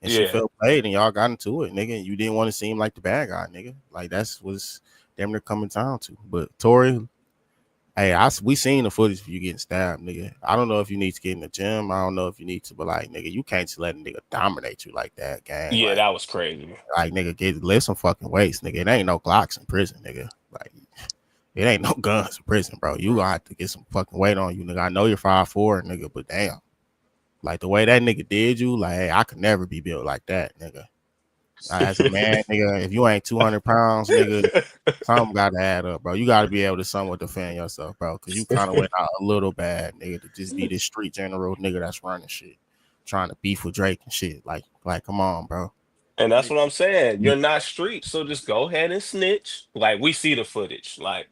S2: And she
S3: Yeah,
S2: felt played and y'all got into it, nigga. And you didn't want to seem like the bad guy, nigga. Like, that's what's damn near coming down to. But Tory, hey, we seen the footage of you getting stabbed, nigga. I don't know if you need to get in the gym. I don't know if you need to, but like, nigga, you can't just let a nigga dominate you like that, gang.
S3: yeah, that was crazy.
S2: Like, nigga, lift some fucking weights, nigga. It ain't no Glocks in prison, nigga. Like, it ain't no guns in prison, bro. You gonna have to get some fucking weight on you, nigga. I know you're 5'4", nigga, but damn. Like, the way that nigga did you, like, hey, I could never be built like that, nigga. As a man, nigga, if you ain't 200 pounds, nigga, something got to add up, bro. You got to be able to somewhat defend yourself, bro, because you kind of went out a little bad, nigga, to just be this street general nigga that's running shit, trying to beef with Drake and shit. Like, come on, bro.
S3: And that's what I'm saying. You're not street, so just go ahead and snitch. Like, we see the footage. Like,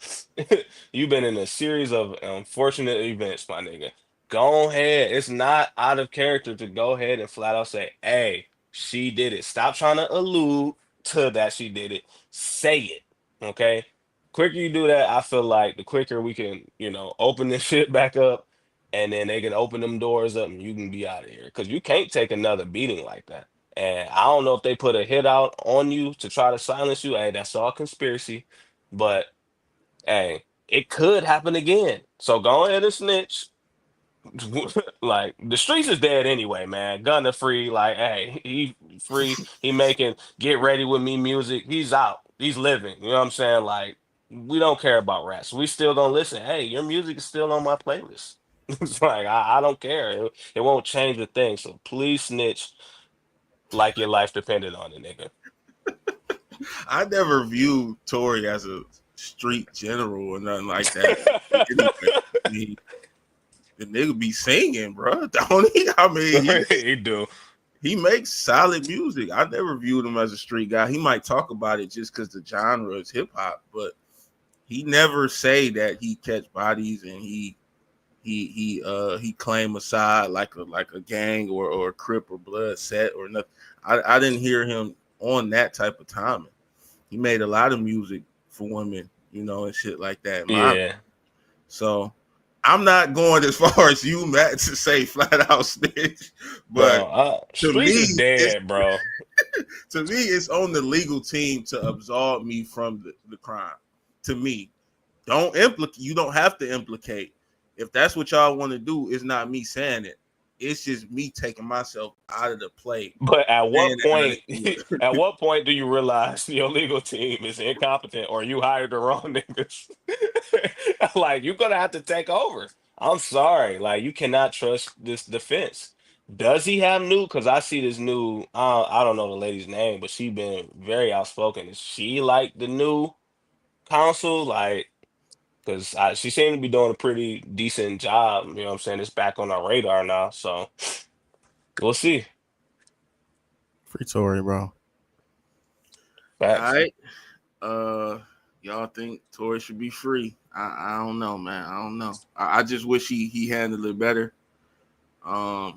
S3: you've been in a series of unfortunate events, my nigga. Go ahead. It's not out of character to go ahead and flat out say, hey, she did it. Stop trying to allude to that she did it. Say it. Okay? Quicker you do that, I feel like the quicker we can, open this shit back up and then they can open them doors up and you can be out of here. Because you can't take another beating like that. And I don't know if they put a hit out on you to try to silence you. Hey, that's all conspiracy. But hey, it could happen again. So go ahead and snitch. Like, the streets is dead anyway, man. Gunna free. Like, hey, he free. He making Get Ready With Me music. He's out. He's living. You know what I'm saying? Like, we don't care about rats. We still gonna listen. Hey, your music is still on my playlist. It's like, I don't care. It won't change a thing. So please snitch like your life depended on it, nigga.
S1: I never viewed Tory as a street general or nothing like that. Anyway, the nigga be singing, bro. Don't he? I mean,
S3: He do.
S1: He makes solid music. I never viewed him as a street guy. He might talk about it just because the genre is hip hop, but he never say that he catch bodies and he claim a side like a gang or a Crip or Blood set or nothing. I didn't hear him on that type of timing. He made a lot of music for women, and shit like that.
S3: Yeah.
S1: So I'm not going as far as you, Matt, to say flat out snitch, but to
S3: street
S1: me,
S3: is dead, bro.
S1: To me, it's on the legal team to absolve me from the crime. To me, you don't have to implicate. If that's what y'all want to do, it's not me saying it. it's just me taking myself out of the play.
S3: But at
S1: Saying
S3: what
S1: that I
S3: point,
S1: didn't do it.
S3: at what point do you realize your legal team is incompetent or you hired the wrong niggas? Like you're gonna have to take over. I'm sorry, like you cannot trust this defense. Does he have new? Because I see this new. I don't know the lady's name, but she been very outspoken. Is she like the new counsel? Like, because she seemed to be doing a pretty decent job. You know what I'm saying? It's back on our radar now, so we'll see.
S2: Free Tory, bro.
S1: All
S3: Facts.
S1: right. Y'all think Tory should be free? I don't know, man. I don't know. I just wish he handled it better. I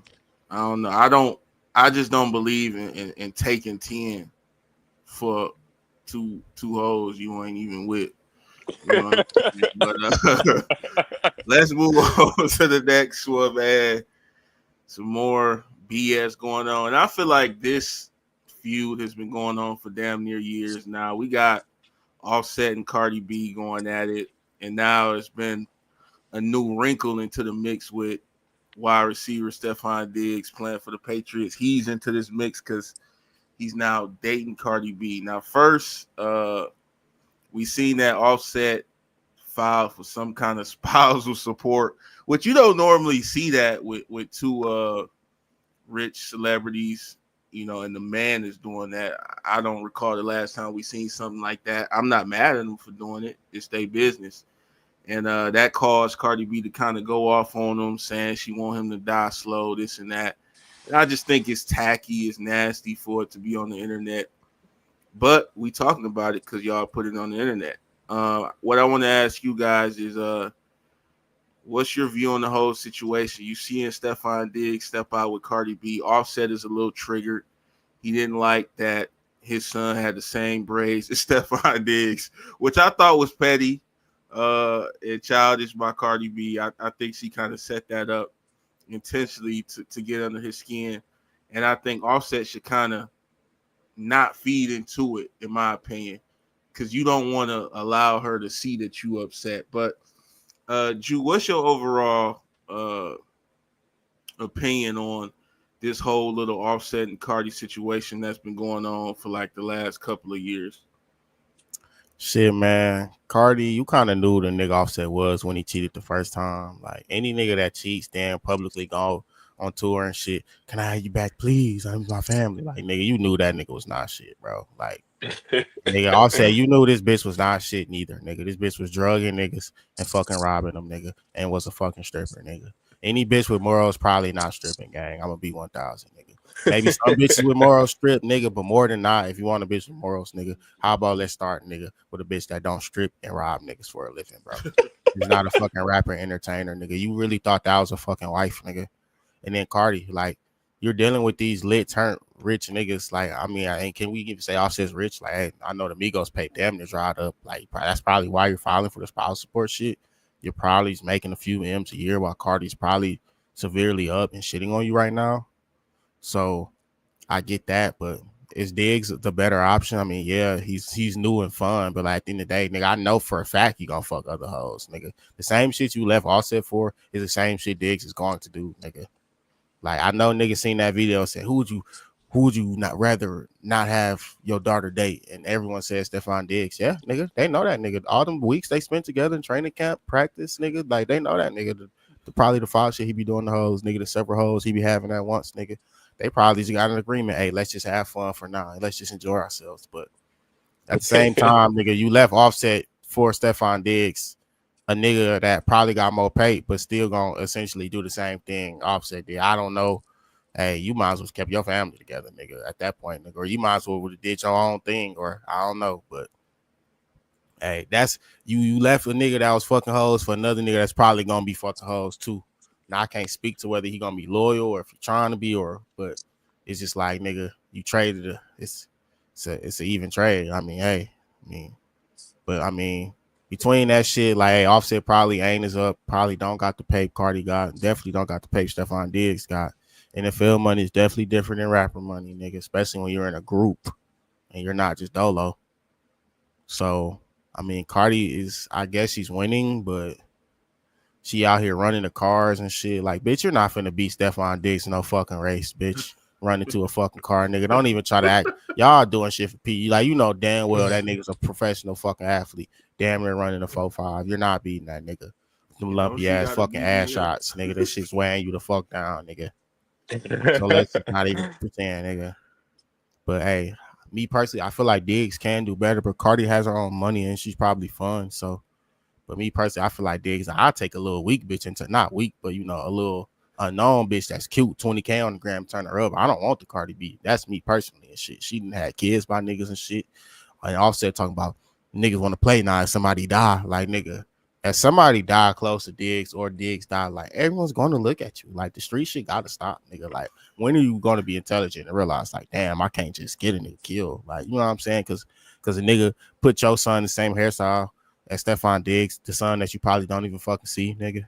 S1: don't know. I just don't believe in taking 10 for two hoes you ain't even with. You know what I'm saying? But let's move on to the next one, man. Some more BS going on. And I feel like this feud has been going on for damn near years now. We got Offset and Cardi B going at it. And now it's been a new wrinkle into the mix with wide receiver Stephon Diggs playing for the Patriots. He's into this mix because he's now dating Cardi B. Now, first, we seen that Offset filed for some kind of spousal support, which you don't normally see that with two rich celebrities, you know, and the man is doing that. I don't recall the last time we seen something like that. I'm not mad at them for doing it. It's their business. And that caused Cardi B to kind of go off on him, saying she want him to die slow, this and that. And I just think it's tacky, it's nasty for it to be on the internet. But we talking about it because y'all put it on the internet. What I want to ask you guys is, what's your view on the whole situation? You seeing Stephon Diggs step out with Cardi B. Offset is a little triggered. He didn't like that his son had the same braids as Stephon Diggs, which I thought was petty and childish by Cardi B. I think she kind of set that up intentionally to get under his skin. And I think Offset should kind of not feed into it, in my opinion, because you don't want to allow her to see that you upset. But Drew, what's your overall opinion on this whole little Offset and Cardi situation that's been going on for like the last couple of years?
S2: Shit, man. Cardi, you kind of knew the nigga Offset was when he cheated the first time. Like, any nigga that cheats, damn, publicly go on tour and shit. Can I have you back, please? I'm my family. Like, nigga, you knew that nigga was not shit, bro. Like, nigga, Offset, you knew this bitch was not shit neither, nigga. This bitch was drugging niggas and fucking robbing them, nigga, and was a fucking stripper, nigga. Any bitch with morals probably not stripping, gang. I'm gonna be 1,000, nigga. Maybe some bitches with morals strip, nigga, but more than not, if you want a bitch with morals, nigga, how about let's start, nigga, with a bitch that don't strip and rob niggas for a living, bro. He's not a fucking rapper, entertainer, nigga. You really thought that was a fucking wife, nigga. And then Cardi, like, you're dealing with these lit, turned rich niggas. Like, I mean, can we even say Offset's rich? Like, hey, I know the Migos pay damn near dried up. Like, that's probably why you're filing for the spouse support shit. You're probably making a few M's a year while Cardi's probably severely up and shitting on you right now. So I get that, but is Diggs the better option? I mean, yeah, he's new and fun, but like at the end of the day, nigga, I know for a fact you gonna fuck other hoes, nigga. The same shit you left Offset for is the same shit Diggs is going to do, nigga. Like, I know niggas seen that video and said, who would you not rather not have your daughter date? And everyone says Stephon Diggs. Yeah, nigga, they know that nigga. All them weeks they spent together in training camp, practice, nigga, like they know that nigga. Probably the five shit he be doing the hoes, nigga, the several hoes he be having at once, nigga. They probably just got an agreement. Hey, let's just have fun for now. Let's just enjoy ourselves. But at the same time, nigga, you left Offset for Stephon Diggs, a nigga that probably got more paid, but still gonna essentially do the same thing Offset did. I don't know. Hey, you might as well kept your family together, nigga, at that point, nigga. Or you might as well would have did your own thing, or I don't know. But hey, that's you left a nigga that was fucking hoes for another nigga that's probably gonna be fucking hoes too. Now I can't speak to whether he gonna be loyal or if he's trying to be, but it's just like, nigga, you traded it's an even trade. I mean, hey, between that shit, like, hey, Offset probably ain't as up, probably don't got the pay Cardi got, definitely don't got the pay Stephon Diggs got. NFL money is definitely different than rapper money, nigga, especially when you're in a group and you're not just dolo. So, I mean, Cardi is, I guess she's winning, but She out here running the cars and shit. Like, bitch, you're not finna beat Stephon Diggs in no fucking race, bitch. Run into a fucking car, nigga. Don't even try to act. Y'all doing shit for P. Like, you know damn well that nigga's a professional fucking athlete. Damn near running a 4.5. You're not beating that nigga. Them
S1: You know
S2: lumpy
S1: she
S2: ass
S1: got to
S2: fucking
S1: beat
S2: ass
S1: me.
S2: shots, nigga. This shit's weighing you the fuck down, nigga. So let's just not even pretend, nigga. But hey, me personally, I feel like Diggs can do better, but Cardi has her own money and she's probably fun. So, but me personally, I feel like Diggs, I'll take a little weak bitch into not weak, but you know, a little unknown bitch that's cute, 20K on the gram, turn her up. I don't want the Cardi B. That's me personally and shit. She didn't have kids by niggas and shit. And Offset talking about niggas want to play now if somebody die. Like, nigga, if somebody die close to Diggs or Diggs die, like, everyone's going to look at you. Like, the street shit got to stop, nigga. Like, when are you going to be intelligent and realize, like, damn, I can't just get a nigga killed? Like, you know what I'm saying? Because a nigga put your son in the same hairstyle as Stephon Diggs, the son that you probably don't even fucking see, nigga.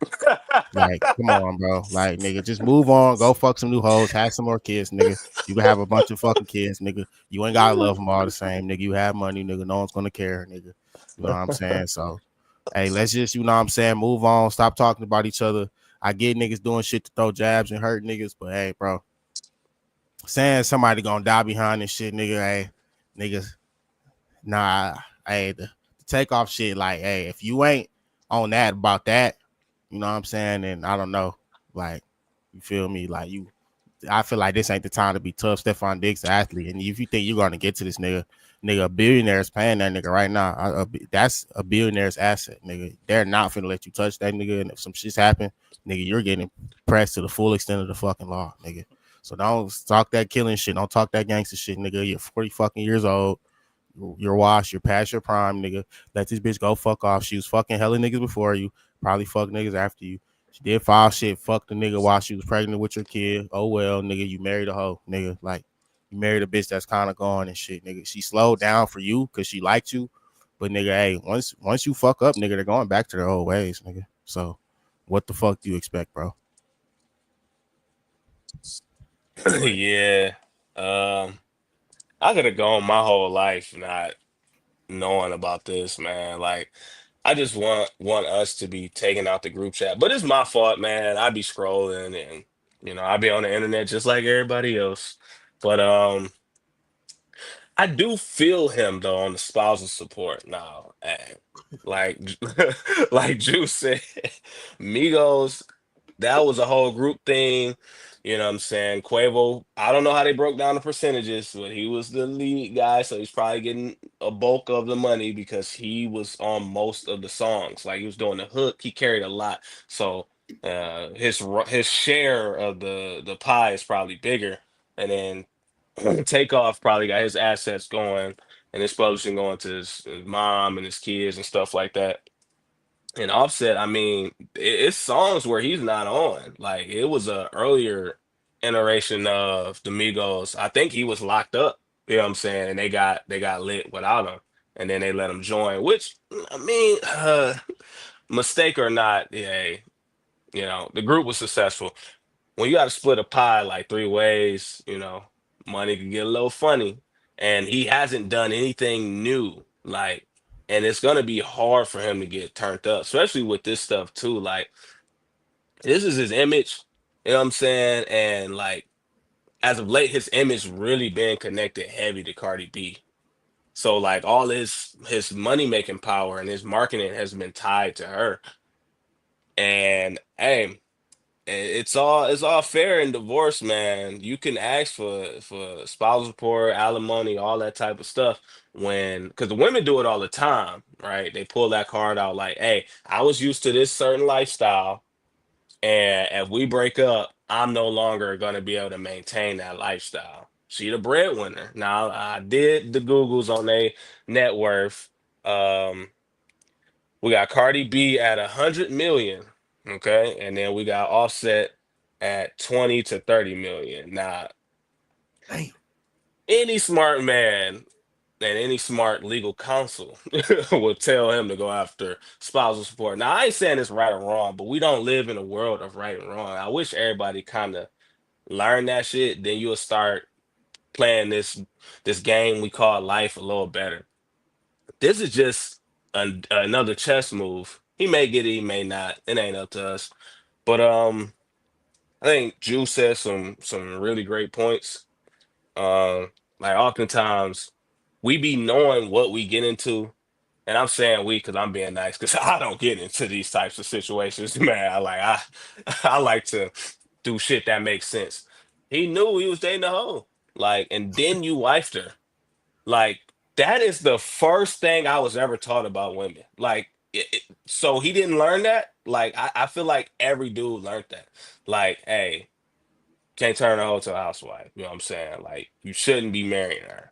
S2: Like, come on, bro. Like, nigga, just move on. Go fuck some new hoes. Have some more kids, nigga. You can have a bunch of fucking kids, nigga. You ain't gotta love them all the same, nigga. You have money, nigga. No one's gonna care, nigga. You know what I'm saying? So, hey, let's just, you know what I'm saying, move on. Stop talking about each other. I get niggas doing shit to throw jabs and hurt niggas, but hey, bro, saying somebody gonna die behind this shit, nigga, hey, niggas, nah, hey, the takeoff shit, like, hey, if you ain't on that about that, you know what I'm saying, and I don't know, like, you feel me, like, I feel like this ain't the time to be tough. Stephon Diggs, the athlete, and if you think you're gonna get to this nigga, a billionaire is paying that nigga right now. That's a billionaire's asset, nigga. They're not finna let you touch that nigga, and if some shit's happen, nigga, you're getting pressed to the full extent of the fucking law, nigga. So don't talk that killing shit. Don't talk that gangster shit, nigga. You're 40 fucking years old. You're washed. You're past your prime, nigga. Let this bitch go fuck off. She was fucking hella niggas before you. Probably fuck niggas after you. She did foul shit. Fuck the nigga while she was pregnant with your kid. Oh well, nigga. You married a hoe, nigga. Like, you married a bitch that's kind of gone and shit, nigga. She slowed down for you because she liked you, but nigga, hey, once you fuck up, nigga, they're going back to their old ways, nigga. So, what the fuck do you expect, bro?
S3: Yeah. Um, I could have gone my whole life not knowing about this, man. Like, I just want us to be taking out the group chat. But it's my fault, man. I be scrolling and I be on the internet just like everybody else. But I do feel him though on the spousal support now. Like like Juice said, Migos, that was a whole group thing. You know what I'm saying? Quavo, I don't know how they broke down the percentages, but he was the lead guy, so he's probably getting a bulk of the money because he was on most of the songs. Like he was doing the hook, he carried a lot. So his share of the pie is probably bigger. And then Takeoff probably got his assets going and his publishing going to his mom and his kids and stuff like that. And Offset, I mean, it's songs where he's not on. Like it was a earlier iteration of the Migos. I think he was locked up. You know what I'm saying? And they got lit without him, and then they let him join. Which I mean, mistake or not, yeah, the group was successful. When you got to split a pie like three ways, money can get a little funny. And he hasn't done anything new. Like, and it's gonna be hard for him to get turned up, especially with this stuff too. Like, this is his image, you know what I'm saying? And like as of late, his image really been connected heavy to Cardi B. So like all his money making power and his marketing has been tied to her. And hey, it's all fair in divorce, man. You can ask for spousal support, alimony, all that type of stuff when because the women do it all the time, right? They pull that card out like, hey, I was used to this certain lifestyle, and if we break up, I'm no longer gonna be able to maintain that lifestyle. She the breadwinner. Now I did the Googles on their net worth. Um, we got Cardi B at 100 million, okay, and then we got Offset at 20 to 30 million. Now,
S1: Damn.
S3: any smart man and any smart legal counsel will tell him to go after spousal support. Now, I ain't saying it's right or wrong, but we don't live in a world of right and wrong. I wish everybody kind of learn that shit. Then you'll start playing this game we call life a little better. This is just another chess move. He may get it, he may not. It ain't up to us. But I think Juice said some really great points. Like oftentimes we be knowing what we get into, and I'm saying we because I'm being nice because I don't get into these types of situations, man. I like to do shit that makes sense. He knew he was dating a hoe, like, and then you wifed her. Like that is the first thing I was ever taught about women. Like, so he didn't learn that. Like, I feel like every dude learned that. Like, hey, can't turn a hoe to a housewife. You know what I'm saying? Like, you shouldn't be marrying her.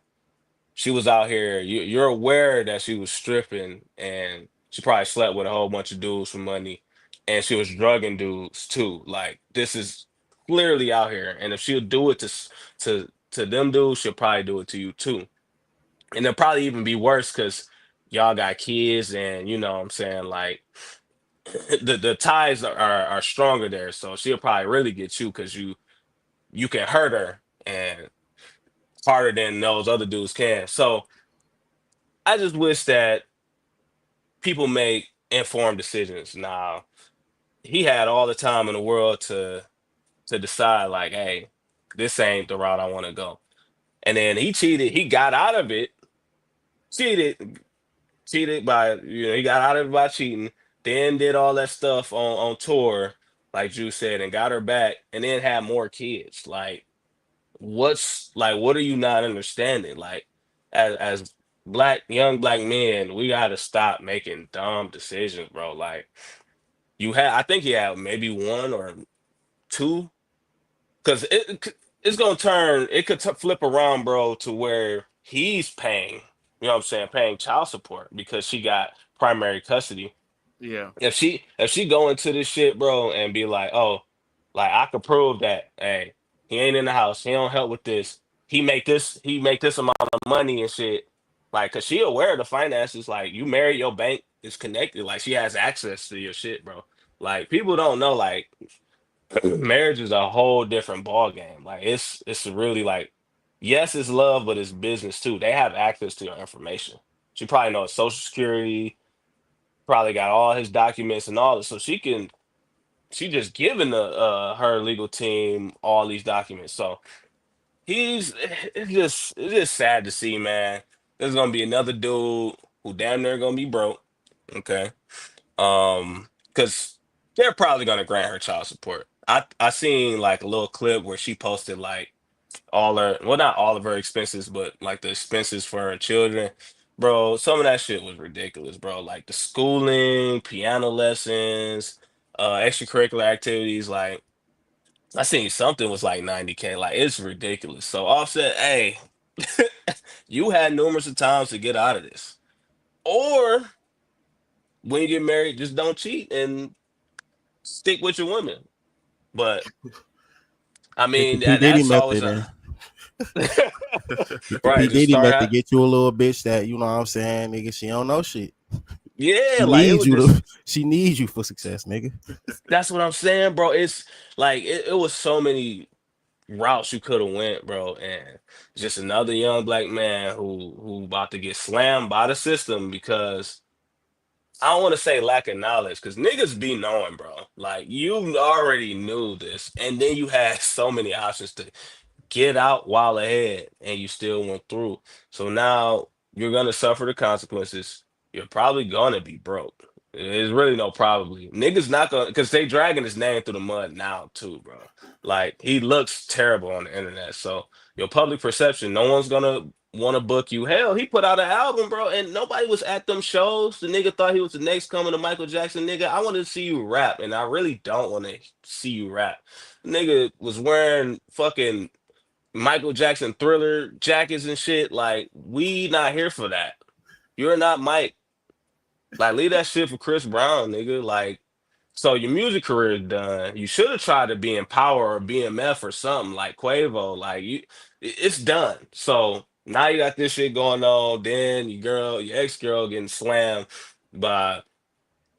S3: She was out here. You're aware that she was stripping and she probably slept with a whole bunch of dudes for money, and she was drugging dudes too. Like, this is clearly out here. And if she'll do it to them dudes, she'll probably do it to you too. And it'll probably even be worse because y'all got kids, and you know what I'm saying, like the ties are stronger there. So she'll probably really get you because you can hurt her and harder than those other dudes can. So I just wish that people make informed decisions. Now he had all the time in the world to decide, like, hey, this ain't the route I want to go. And then he cheated. He got out of it. Cheated. Cheated by, he got out of it by cheating, then did all that stuff on tour, like Drew said, and got her back, and then had more kids. Like, what are you not understanding? Like, as young black men, we gotta stop making dumb decisions, bro. Like, I think he had maybe one or two, because it's gonna turn, it could flip around, bro, to where he's paying, you know what I'm saying, paying child support because she got primary custody.
S1: Yeah.
S3: If she go into this shit, bro, and be like, oh, like I could prove that, hey, he ain't in the house, he don't help with this, he make this amount of money and shit, like, cause she aware of the finances, like, you married, your bank is connected, like she has access to your shit, bro. Like, people don't know, like, marriage is a whole different ball game. Like, it's really like, yes, it's love, but it's business too. They have access to your information. She probably knows social security, probably got all his documents and all this. So she just giving the her legal team all these documents. So it's just sad to see, man. There's gonna be another dude who damn near gonna be broke. Okay. Because they're probably gonna grant her child support. I seen like a little clip where she posted like all her, well, not all of her expenses, but like the expenses for her children. Bro, some of that shit was ridiculous, bro. Like the schooling, piano lessons, extracurricular activities. Like, I seen something was like 90K. Like, it's ridiculous. So Offset, hey, you had numerous of times to get out of this. Or when you get married, just don't cheat and stick with your women. But I
S2: Get the
S3: mean,
S2: P Diddy
S3: that's always
S2: method
S3: a
S2: in. Get the P
S3: right. Just
S2: Diddy
S3: start
S2: method.
S3: out.
S2: Get you a little bitch that you know what I'm saying, nigga. She don't know shit.
S3: Yeah,
S2: She
S3: like it
S2: needs
S3: was
S2: you
S3: just
S2: to. She needs you for success, nigga.
S3: that's what I'm saying, bro. It's like it was so many routes you could have went, bro, and just another young black man who about to get slammed by the system because I don't want to say lack of knowledge because niggas be knowing, bro. Like, you already knew this, and then you had so many options to get out while ahead and you still went through. So now you're gonna suffer the consequences. You're probably gonna be broke. There's really no probably. Niggas not gonna, because they dragging his name through the mud now too, bro. Like, he looks terrible on the internet. So your public perception, no one's gonna want to book you. Hell, he put out an album, bro, and nobody was at them shows. The nigga thought he was the next coming to Michael Jackson. Nigga, I want to see you rap, and I really don't want to see you rap. Nigga was wearing fucking Michael Jackson Thriller jackets and shit. Like, we not here for that. You're not Mike. Like, leave that shit for Chris Brown, nigga. Like, so your music career is done. You should have tried to be in Power or BMF or something like Quavo. Like, it's done. So now you got this shit going on. Then your ex-girl getting slammed by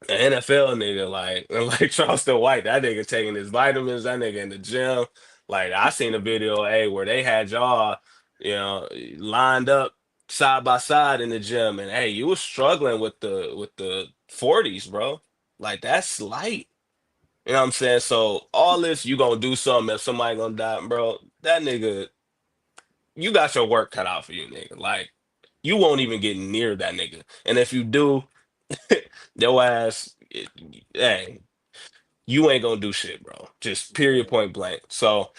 S3: an NFL nigga, like Charleston White, that nigga taking his vitamins, that nigga in the gym. Like, I seen a video, hey, where they had y'all, lined up side by side in the gym, and hey, you was struggling with the 40s, bro. Like, that's light. You know what I'm saying? So all this, you gonna do something if somebody gonna die, bro. That nigga, you got your work cut out for you, nigga. Like, you won't even get near that nigga. And if you do, your ass, hey, you ain't gonna do shit, bro. Just period, point blank. So,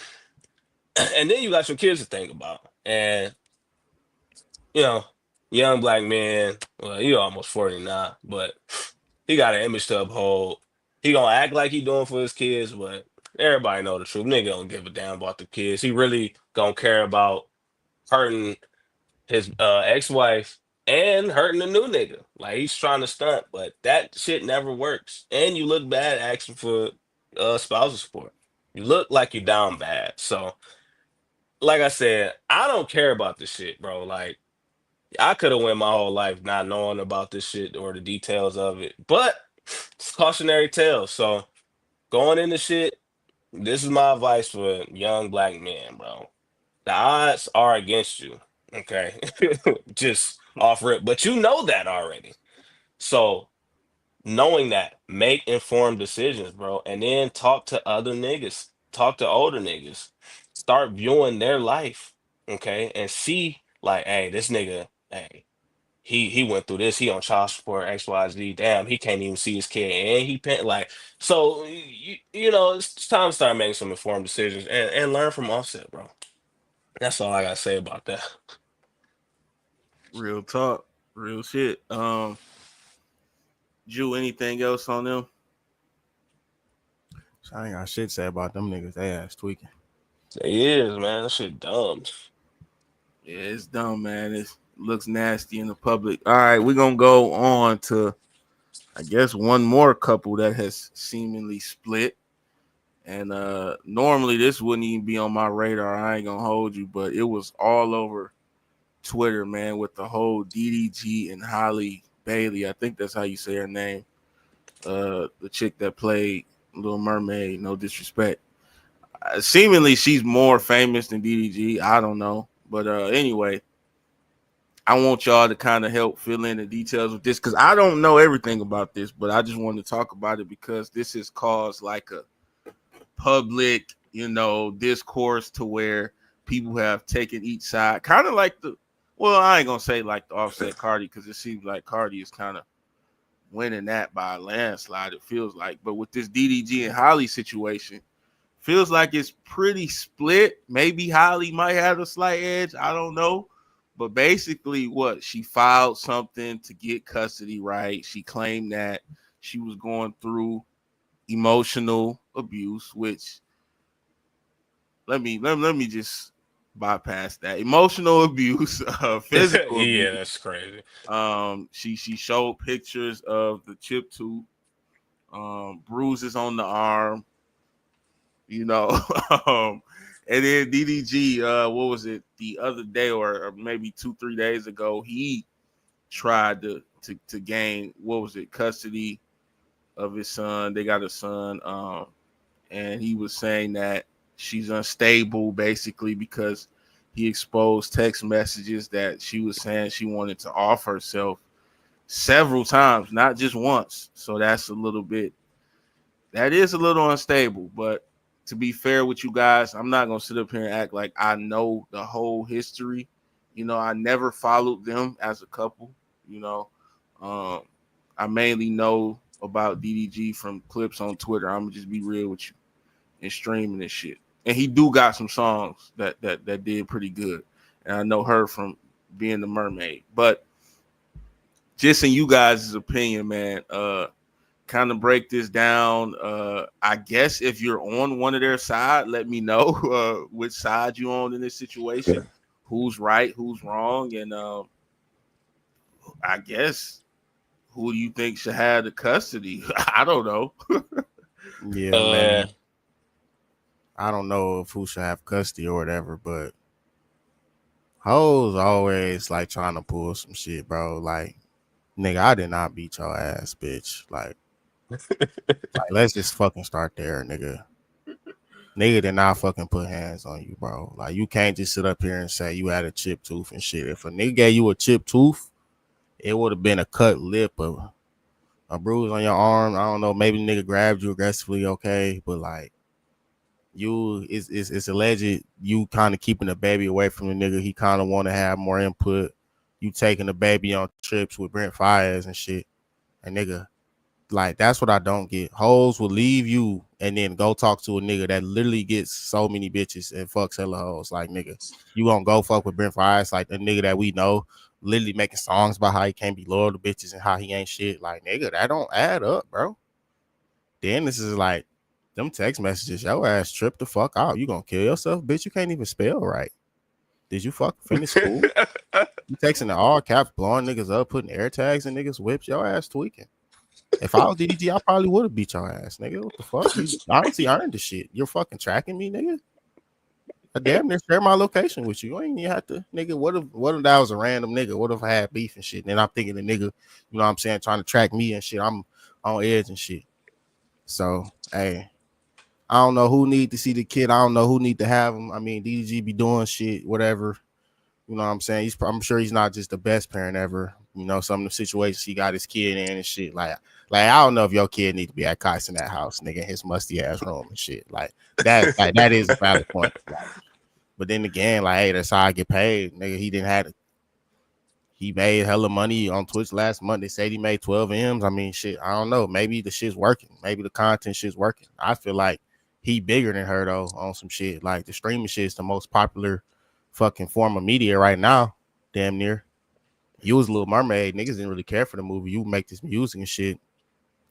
S3: and then you got your kids to think about. And, you know, young black man, well, he almost 40 now, but he got an image to uphold. He gonna act like he doing for his kids, but everybody know the truth. Nigga don't give a damn about the kids. He really gonna care about hurting his ex-wife and hurting the new nigga. Like, he's trying to stunt, but that shit never works. And you look bad asking for spousal support. You look like you're down bad. So, like I said, I don't care about this shit, bro. Like, I could have went my whole life not knowing about this shit or the details of it. But it's cautionary tale. So going into shit, this is my advice for young black men, bro. The odds are against you. Okay. Just offer it. But you know that already. So knowing that, make informed decisions, bro. And then talk to other niggas. Talk to older niggas. Start viewing their life. Okay. And see, like, hey, this nigga, hey, he went through this. He on child support, XYZ. Damn, he can't even see his kid, and he pay, like, so. You know, it's time to start making some informed decisions and learn from Offset, bro. That's all I gotta say about that.
S1: Real talk, real shit. Jew, anything else on them?
S2: So I ain't got shit to say about them niggas. They ass tweaking.
S3: It is, man. That shit dumb.
S1: Yeah, it's dumb, man. It looks nasty in the public. All right, we're gonna go on to, I guess, one more couple that has seemingly split. And normally this wouldn't even be on my radar. I ain't gonna hold you, but it was all over Twitter, man, with the whole DDG and Halle Bailey. I think that's how you say her name. The chick that played Little Mermaid. No disrespect. Seemingly she's more famous than DDG. I don't know, but anyway, I want y'all to kind of help fill in the details of this because I don't know everything about this, but I just wanted to talk about it because this has caused like a public, discourse to where people have taken each side, kind of like I ain't gonna say like the Offset Cardi because it seems like Cardi is kind of winning that by a landslide. It feels like, but with this DDG and Halle situation, feels like it's pretty split. Maybe Halle might have a slight edge. I don't know. But basically, she filed something to get custody, right? She claimed that she was going through emotional abuse, which let me just bypass that. Emotional abuse, physical
S3: Yeah,
S1: abuse.
S3: that's crazy.
S1: She showed pictures of the chipped tooth, bruises on the arm, and then DDG, what was it, the other day or maybe 2-3 days ago, he tried to gain, what was it, custody of his son. They got a son, and he was saying that she's unstable basically because he exposed text messages that she was saying she wanted to off herself several times, not just once. So that is a little unstable. But to be fair with you guys, I'm not gonna sit up here and act like I know the whole history. I never followed them as a couple. I mainly know about DDG from clips on Twitter. I'm gonna just be real with you and streaming this shit. And he do got some songs that did pretty good. And I know her from being the mermaid. But just in you guys' opinion, man, kind of break this down. I guess if you're on one of their side, let me know which side you on in this situation. Who's right, who's wrong, and I guess who do you think should have the custody? I don't know.
S2: Yeah, man. I don't know if who should have custody or whatever, but hoes always like trying to pull some shit, bro. Like, nigga, I did not beat your ass, bitch. Like let's just fucking start there, nigga. Nigga did not fucking put hands on you, bro. Like, you can't just sit up here and say you had a chipped tooth and shit. If a nigga gave you a chipped tooth, it would have been a cut lip, a bruise on your arm. I don't know. Maybe the nigga grabbed you aggressively. Okay, but like it's alleged you kind of keeping the baby away from the nigga. He kind of want to have more input. You taking the baby on trips with Brent Fires and shit. And nigga, like that's what I don't get. Hoes will leave you and then go talk to a nigga that literally gets so many bitches and fucks hella hoes. Like nigga, you gonna go fuck with Brent Fires, like a nigga that we know, literally making songs about how he can't be loyal to bitches and how he ain't shit. Like nigga, that don't add up, bro. Then this is like them text messages. Your ass tripped the fuck out. You gonna kill yourself, bitch? You can't even spell right. Did you fuck finish school? You texting the all caps, blowing niggas up, putting air tags in niggas' whips. Your ass tweaking. If I was DDG, I probably would have beat your ass, nigga. What the fuck? You honestly earned the shit. You're fucking tracking me, nigga. I damn near share my location with you. You ain't even have to, nigga. What if that was a random nigga? What if I had beef and shit? And then I'm thinking the nigga, you know what I'm saying, trying to track me and shit. I'm on edge and shit. So, hey, I don't know who need to see the kid. I don't know who need to have him. I mean, DDG be doing shit, whatever. You know what I'm saying? I'm sure he's not just the best parent ever. You know, some of the situations he got his kid in and shit. Like I don't know if your kid need to be at Kais in that house, nigga, in his musty ass room and shit. Like that is a valid point. Like, but then again, like, hey, that's how I get paid, nigga. He made hella money on Twitch last month. They said he made 12 M's. I mean, shit, I don't know. Maybe the shit's working. Maybe the content shit's working. I feel like he bigger than her though on some shit. Like the streaming shit is the most popular fucking form of media right now. Damn near. You was Little Mermaid. Niggas didn't really care for the movie. You make this music and shit.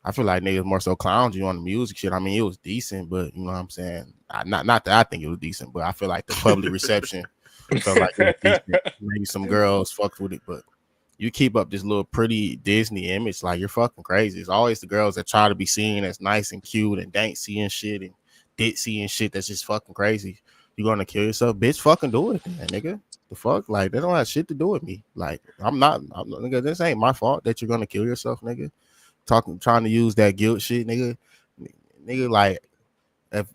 S2: I feel like niggas more so clowned you on the music shit. I mean, it was decent, but you know what I'm saying? Not that I think it was decent, but I feel like the public reception felt like it was decent. Maybe some girls fucked with it, but you keep up this little pretty Disney image, like you're fucking crazy. It's always the girls that try to be seen as nice and cute and dancy and shit and ditzy and shit that's just fucking crazy. You gonna kill yourself, bitch? Fucking do it, man, nigga. The fuck, like they don't have shit to do with me. Like nigga. This ain't my fault that you're gonna kill yourself, nigga. Trying to use that guilt shit, nigga. Like if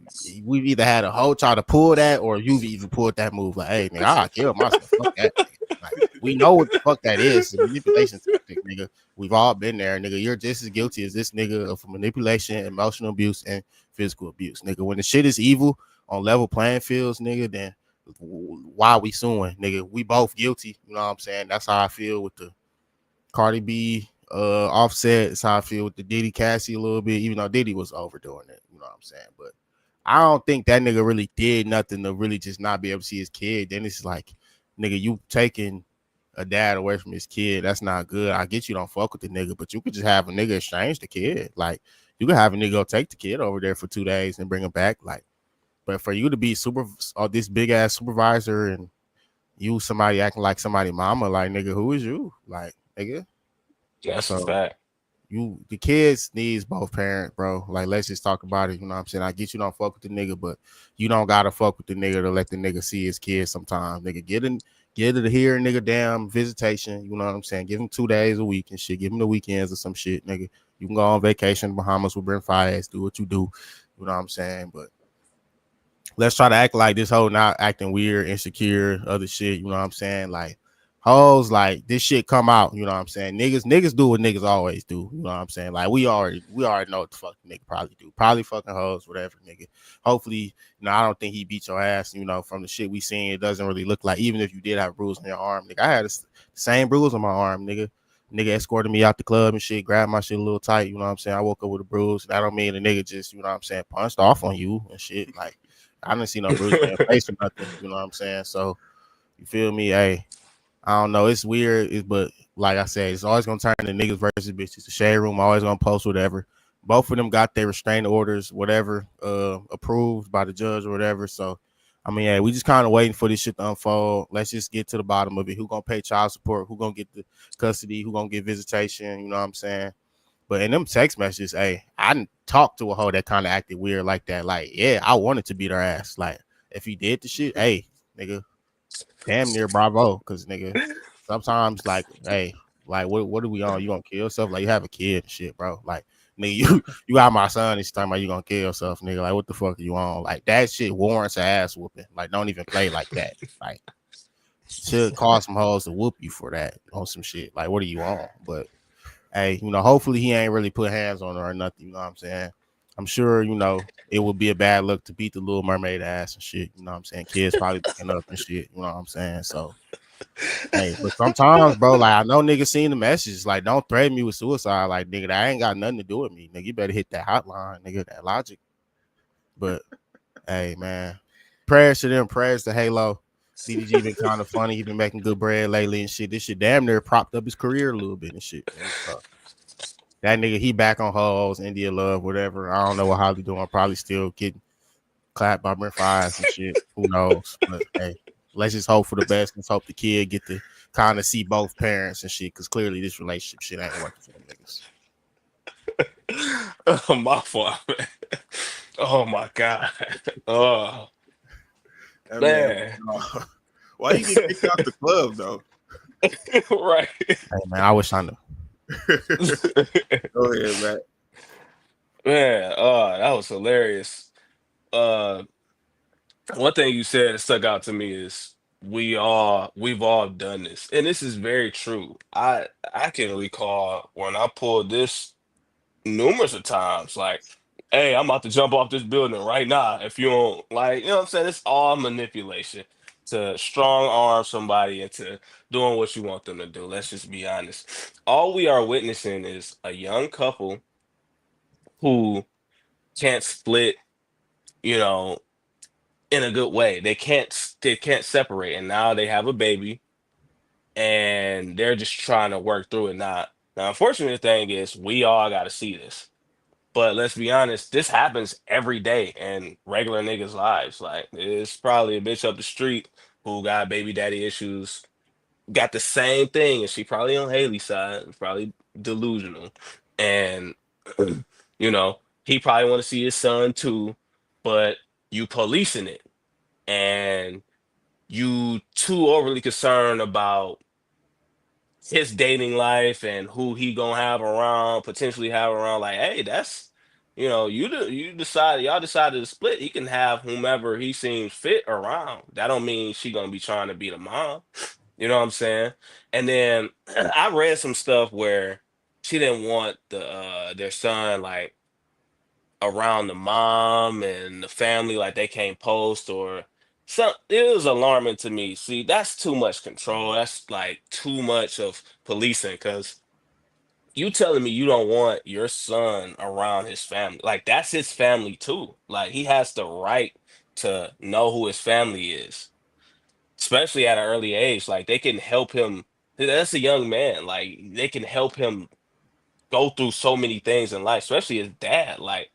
S2: we've either had a hoe try to pull that or you've even pulled that move, like, hey, nigga, I'll kill myself. Fuck that. Like, we know what the fuck that is. It's a manipulation tactic, nigga. We've all been there, nigga. You're just as guilty as this nigga of manipulation, emotional abuse, and physical abuse, nigga. When the shit is evil on level playing fields, nigga, then why are we suing, nigga? We both guilty. You know what I'm saying? That's how I feel with the Cardi B Offset. That's how I feel with the Diddy Cassie a little bit, even though Diddy was overdoing it. You know what I'm saying? But I don't think that nigga really did nothing to really just not be able to see his kid. Then it's like, nigga, you taking a dad away from his kid. That's not good. I get you don't fuck with the nigga, but you could just have a nigga exchange the kid. Like, you could have a nigga go take the kid over there for 2 days and bring him back. Like, but for you to be this big ass supervisor and you somebody acting like somebody mama, like, nigga, who is you? Like, nigga.
S3: That's a fact.
S2: The kids needs both parents, bro. Like, let's just talk about it. You know what I'm saying? I get you don't fuck with the nigga, but you don't gotta fuck with the nigga to let the nigga see his kids sometimes. Nigga, get it here, nigga, damn visitation. You know what I'm saying? Give him 2 days a week and shit. Give him the weekends or some shit, nigga. You can go on vacation in Bahamas with Brent Fires, do what you do. You know what I'm saying? But let's try to act like this whole not acting weird, insecure, other shit. You know what I'm saying? Like, hoes, like, this shit come out. You know what I'm saying? Niggas do what niggas always do. You know what I'm saying? Like, we already know what the fuck the nigga probably do. Probably fucking hoes, whatever, nigga. Hopefully, you know, I don't think he beat your ass. You know, from the shit we seen, it doesn't really look like. Even if you did have a bruise on your arm, nigga, I had the same bruise on my arm, nigga. Nigga escorted me out the club and shit, grabbed my shit a little tight. You know what I'm saying? I woke up with a bruise. That don't mean the nigga just, you know what I'm saying, punched off on you and shit. Like, I didn't see no bruise in your face or nothing. You know what I'm saying? So, you feel me? Hey, I don't know. It's weird, but like I said, it's always gonna turn to niggas versus bitches. The shade room always gonna post whatever. Both of them got their restraining orders, whatever, approved by the judge or whatever. So, I mean, yeah, we just kind of waiting for this shit to unfold. Let's just get to the bottom of it. Who gonna pay child support? Who gonna get the custody? Who gonna get visitation? You know what I'm saying? But in them text messages, hey, I didn't talk to a hoe that kind of acted weird like that. Like, yeah, I wanted to beat her ass. Like, if he did the shit, hey, nigga, damn near bravo. Cause nigga, sometimes like, hey, like what are we on? You gonna kill yourself? Like, you have a kid and shit, bro. Like, nigga, you got my son. It's talking about you gonna kill yourself, nigga. Like, what the fuck are you on? Like, that shit warrants an ass whooping. Like, don't even play like that. Like, should call some hoes to whoop you for that on some shit. Like, what are you on? But hey, hopefully he ain't really put hands on her or nothing. You know what I'm saying? I'm sure, it would be a bad look to beat the Little Mermaid ass and shit. You know what I'm saying? Kids probably looking up and shit. You know what I'm saying? So, hey, but sometimes, bro, like I know niggas seen the message. Like, don't threaten me with suicide. Like, nigga, that ain't got nothing to do with me. Nigga, you better hit that hotline, nigga, that logic. But hey, man, prayers to them, prayers to Halo. DDG been kind of funny. He been making good bread lately and shit. This shit damn near propped up his career a little bit and shit, man. So that nigga, he back on hoes, India Love, whatever. I don't know what Holly doing. Probably still getting clapped by Brent Fires and shit. Who knows? But hey, let's just hope for the best. Let's hope the kid get to kind of see both parents and shit, because clearly this relationship shit ain't working for them niggas.
S3: Oh, my fault, man. Oh my god. Oh
S1: That man,
S3: man.
S1: why you get kicked out the club though?
S3: Right.
S2: Hey man, I wish I knew.
S1: Go ahead, man.
S3: Man, that was hilarious. Uh, one thing you said that stuck out to me is we've all done this, and this is very true. I can recall when I pulled this numerous of times, like, hey, I'm about to jump off this building right now. If you don't, like, you know what I'm saying? It's all manipulation to strong arm somebody into doing what you want them to do. Let's just be honest. All we are witnessing is a young couple who can't split, you know, in a good way. They can't separate, and now they have a baby, and they're just trying to work through it. Now, unfortunate thing is, we all got to see this. But let's be honest, this happens every day in regular niggas' lives. Like, it's probably a bitch up the street who got baby daddy issues, got the same thing, and she probably on Haley's side, probably delusional. And he probably want to see his son too, but you policing it, and you too overly concerned about his dating life and who he gonna have around, potentially have around. Like, hey, that's you decided, y'all decided to split. He can have whomever he seems fit around. That don't mean she gonna be trying to be the mom. You know what I'm saying? And then I read some stuff where she didn't want their son like around the mom and the family, like they can't post or some. It was alarming to me. See, that's too much control. That's like too much of policing, because you telling me you don't want your son around his family. Like, that's his family too. Like, he has the right to know who his family is, especially at an early age. Like, they can help him. That's a young man. Like, they can help him go through so many things in life, especially his dad. Like,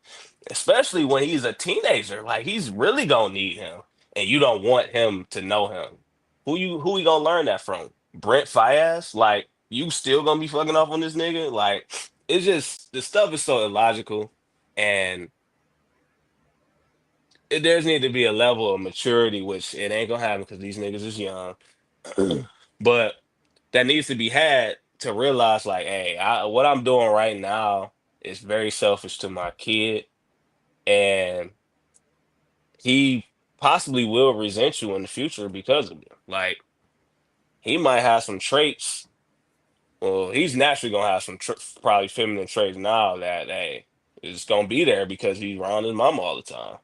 S3: especially when he's a teenager, like, he's really gonna need him, and you don't want him to know him. Who you gonna learn that from? Brent Fayez? Like, you still gonna be fucking off on this nigga? Like, it's just, the stuff is so illogical, and there's need to be a level of maturity, which it ain't gonna happen because these niggas is young. But that needs to be had to realize, like, hey, what I'm doing right now is very selfish to my kid, and he possibly will resent you in the future because of it. Like, he might have some traits. Well, he's naturally gonna have some probably feminine traits now that, hey, is gonna be there because he's around his mom all the time,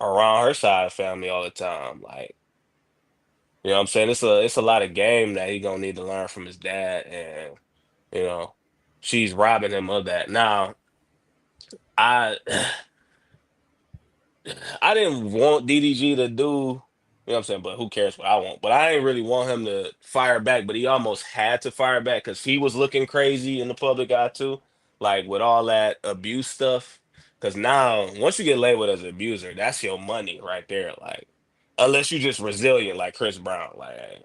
S3: around her side of the family all the time. Like, you know what I'm saying? It's a lot of game that he gonna need to learn from his dad, and you know, she's robbing him of that. Now, I I didn't want DDG to do, you know what I'm saying, but who cares what I want? But I didn't really want him to fire back, but he almost had to fire back because he was looking crazy in the public eye too, like with all that abuse stuff. Because now, once you get labeled as an abuser, that's your money right there. Like, unless you just resilient like Chris Brown, like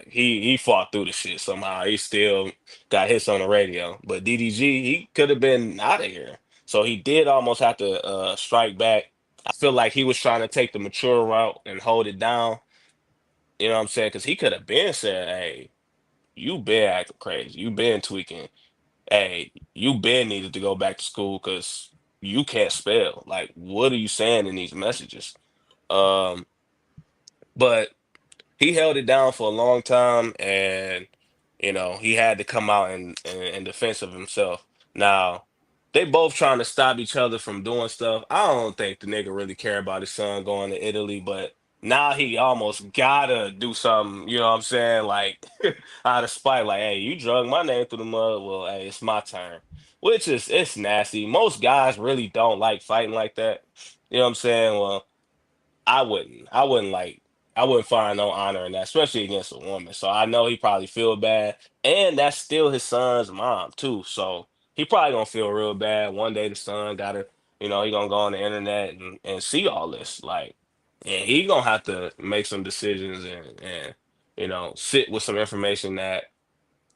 S3: he fought through the shit somehow. He still got hits on the radio. But DDG, he could have been out of here. So he did almost have to strike back. I feel like he was trying to take the mature route and hold it down. You know what I'm saying? Because he could have been said, "Hey, you been acting crazy. You been tweaking. Hey, you been needed to go back to school because you can't spell. Like, what are you saying in these messages?" Um, but he held it down for a long time, and he had to come out in defense of himself. Now, they both trying to stop each other from doing stuff. I don't think the nigga really care about his son going to Italy, but now he almost gotta do something, you know what I'm saying? Like out of spite, like, hey, you drug my name through the mud. Well, hey, it's my turn. Which is it's nasty. Most guys really don't like fighting like that. You know what I'm saying? Well, I wouldn't. I wouldn't find no honor in that, especially against a woman. So I know he probably feel bad. And that's still his son's mom too. So he probably gonna feel real bad. One day the son gotta, he gonna go on the internet and see all this. Like, and he gonna have to make some decisions and sit with some information that,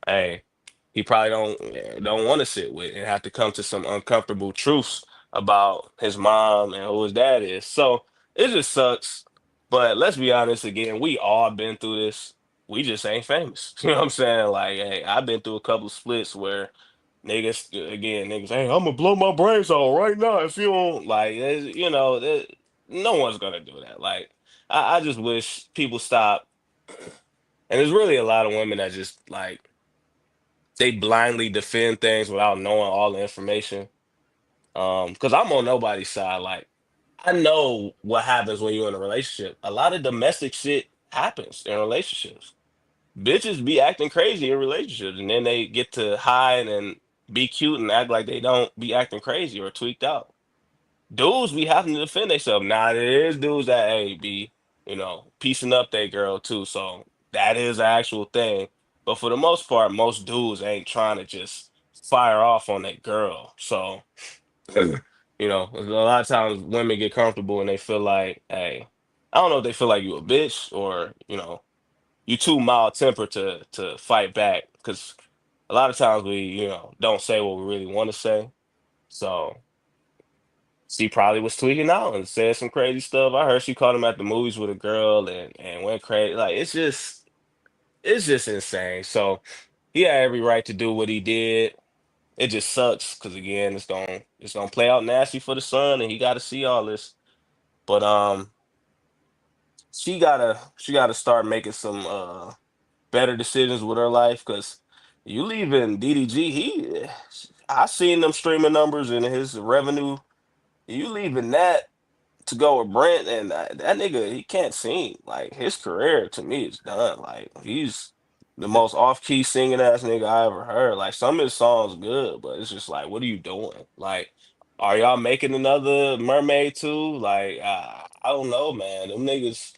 S3: hey, he probably don't want to sit with and have to come to some uncomfortable truths about his mom and who his dad is. So it just sucks. But let's be honest again, we all been through this. We just ain't famous. You know what I'm saying? Like, hey, I've been through a couple of splits where niggas, hey, I'm gonna blow my brains out right now if you don't like, no one's gonna do that. Like, I just wish people stop. And there's really a lot of women that just like they blindly defend things without knowing all the information. Because I'm on nobody's side. Like, I know what happens when you're in a relationship. A lot of domestic shit happens in relationships. Bitches be acting crazy in relationships, and then they get to hide and be cute and act like they don't be acting crazy or tweaked out. Dudes be having to defend themselves. Now there is dudes that be, piecing up their girl too. So that is an actual thing. But for the most part, most dudes ain't trying to just fire off on that girl. So, a lot of times women get comfortable and they feel like, hey, I don't know if they feel like you a bitch or, you too mild tempered to fight back. Cause a lot of times we, don't say what we really want to say. So she probably was tweaking out and said some crazy stuff. I heard she caught him at the movies with a girl and went crazy. Like it's just insane. So he had every right to do what he did. It just sucks because again, it's gonna play out nasty for the son, and he got to see all this. But she gotta start making some better decisions with her life because you leaving DDG, I seen them streaming numbers and his revenue. You leaving that to go with Brent, and that nigga, he can't sing. Like his career to me is done. Like he's the most off key singing ass nigga I ever heard. Like some of his songs good, but it's just like, what are you doing? Like, are y'all making another Mermaid too? Like, I don't know, man. Them niggas,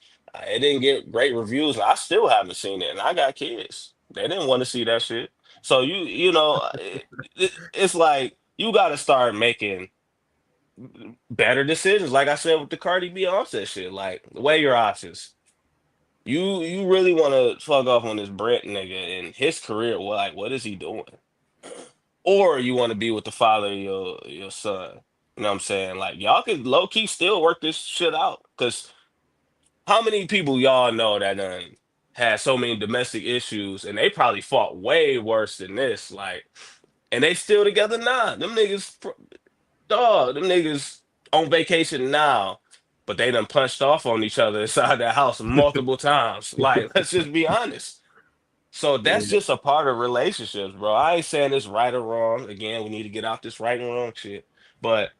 S3: it didn't get great reviews. And I still haven't seen it, and I got kids. They didn't want to see that shit. So it's like you got to start making better decisions. Like I said with the Cardi B Offset shit, like weigh your options. You really want to fuck off on this Brent nigga and his career? Well, like what is he doing? Or you want to be with the father of your son? You know what I'm saying? Like y'all could low key still work this shit out. Cause how many people y'all know that had so many domestic issues and they probably fought way worse than this? Like, and they still together now. Them niggas dog, them niggas on vacation now, but they done punched off on each other inside that house multiple times. Like, let's just be honest. So that's
S2: Yeah.
S3: just a part of relationships, bro. I ain't saying it's right or wrong. Again, we need to get out this right and wrong shit. But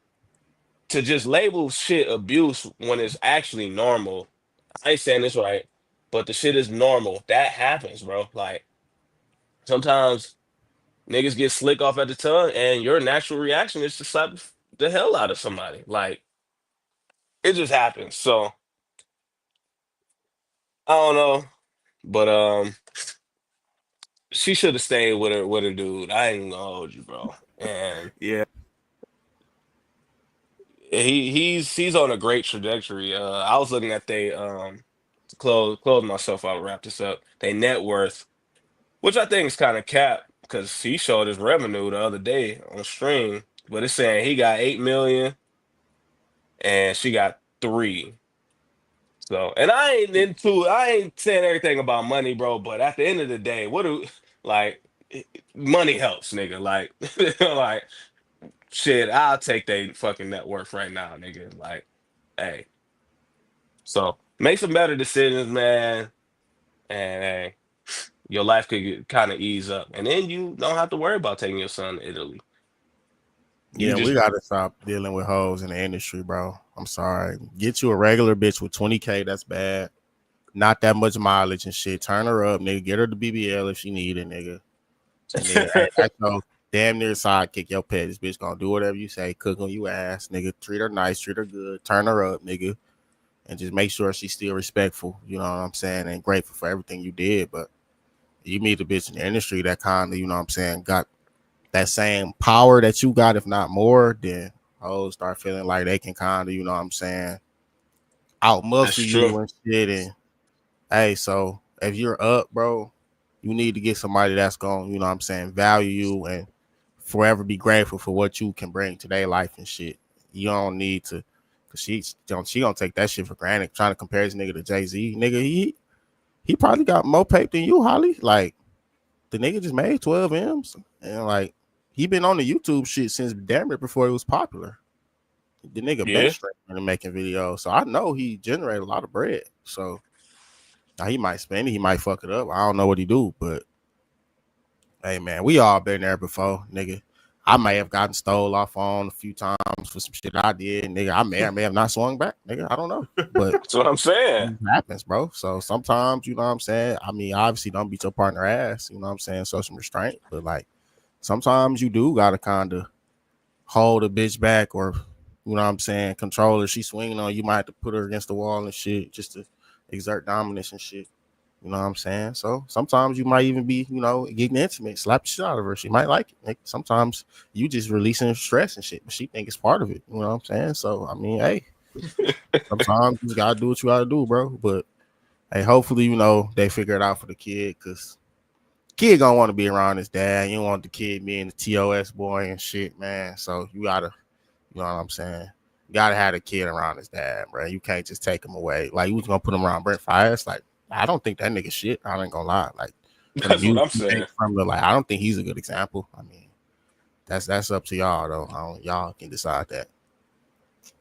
S3: to just label shit abuse when it's actually normal, I ain't saying it's right, but the shit is normal. That happens, bro. Like sometimes niggas get slick off at the tongue, and your natural reaction is to slap the hell out of somebody. Like it just happens. So I don't know, but she should have stayed with her dude. I ain't gonna hold you, bro. And
S1: Yeah,
S3: he's on a great trajectory. I was looking at they to close myself out, wrap this up. They net worth, which I think is kind of cap because he showed his revenue the other day on stream, but it's saying he got 8 million and she got 3. So, and I ain't saying everything about money, bro. But at the end of the day, like, money helps, nigga. Like, like, shit, I'll take they fucking net worth right now, nigga. Like, hey, so make some better decisions, man. And hey, your life could kind of ease up, and then you don't have to worry about taking your son to Italy. You
S2: Yeah, we
S3: just
S2: gotta stop dealing with hoes in the industry, bro. I'm sorry. Get you a regular bitch with 20K. That's bad. Not that much mileage and shit. Turn her up, nigga. Get her the BBL if she need it, nigga. And then hey, that's no damn near sidekick. Your pet. This bitch gonna do whatever you say. Cook on you ass, nigga. Treat her nice. Treat her good. Turn her up, nigga. And just make sure she's still respectful. You know what I'm saying? And grateful for everything you did. But you meet a bitch in the industry that kind of, you know what I'm saying, got that same power that you got, if not more, then hoes start feeling like they can kind of, you know what I'm saying, out
S3: that's
S2: muscle
S3: true.
S2: you and shit. And hey, so if you're up, bro, you need to get somebody that's going, you know what I'm saying, value you and forever be grateful for what you can bring to their life and shit. You don't need to, cause she gonna take that shit for granted. Trying to compare this nigga to Jay-Z, nigga, he probably got more paper than you, Halle. Like the nigga just made 12 M's and like he been on the YouTube shit since damn it before it was popular. The nigga been
S3: Yeah.
S2: streaming and making videos, so I know he generated a lot of bread. So now he might spend it, he might fuck it up. I don't know what he do, but hey man, we all been there before, nigga. I may have gotten stole off on a few times for some shit I did, nigga. I may or may have not swung back, nigga. I don't know, but
S3: That's what I'm saying.
S2: it happens, bro. So sometimes, you know what I'm saying. I mean, obviously, don't beat your partner ass. You know what I'm saying. Social restraint, but like sometimes you do gotta kind of hold a bitch back, or you know what I'm saying, control her. She swinging on you, might have to put her against the wall and shit, just to exert dominance and shit. You know what I'm saying? So sometimes you might even be, you know, getting intimate, slap the shit out of her. She might like it. Like, sometimes you just releasing stress and shit, but she think it's part of it. You know what I'm saying? So I mean, hey, sometimes you just gotta do what you gotta do, bro. But hey, hopefully, you know, they figure it out for the kid, because kid gonna want to be around his dad. You don't want the kid being the TOS boy and shit, man. So you gotta, you know what I'm saying? You gotta have a kid around his dad, bro. You can't just take him away. Like you was gonna put him around Brent Fires. Like I don't think that nigga shit. I ain't gonna lie. Like from the
S3: That's what
S2: music
S3: I'm
S2: he
S3: saying.
S2: makes, from the like, I don't think he's a good example. I mean, that's up to y'all though. Y'all can decide that.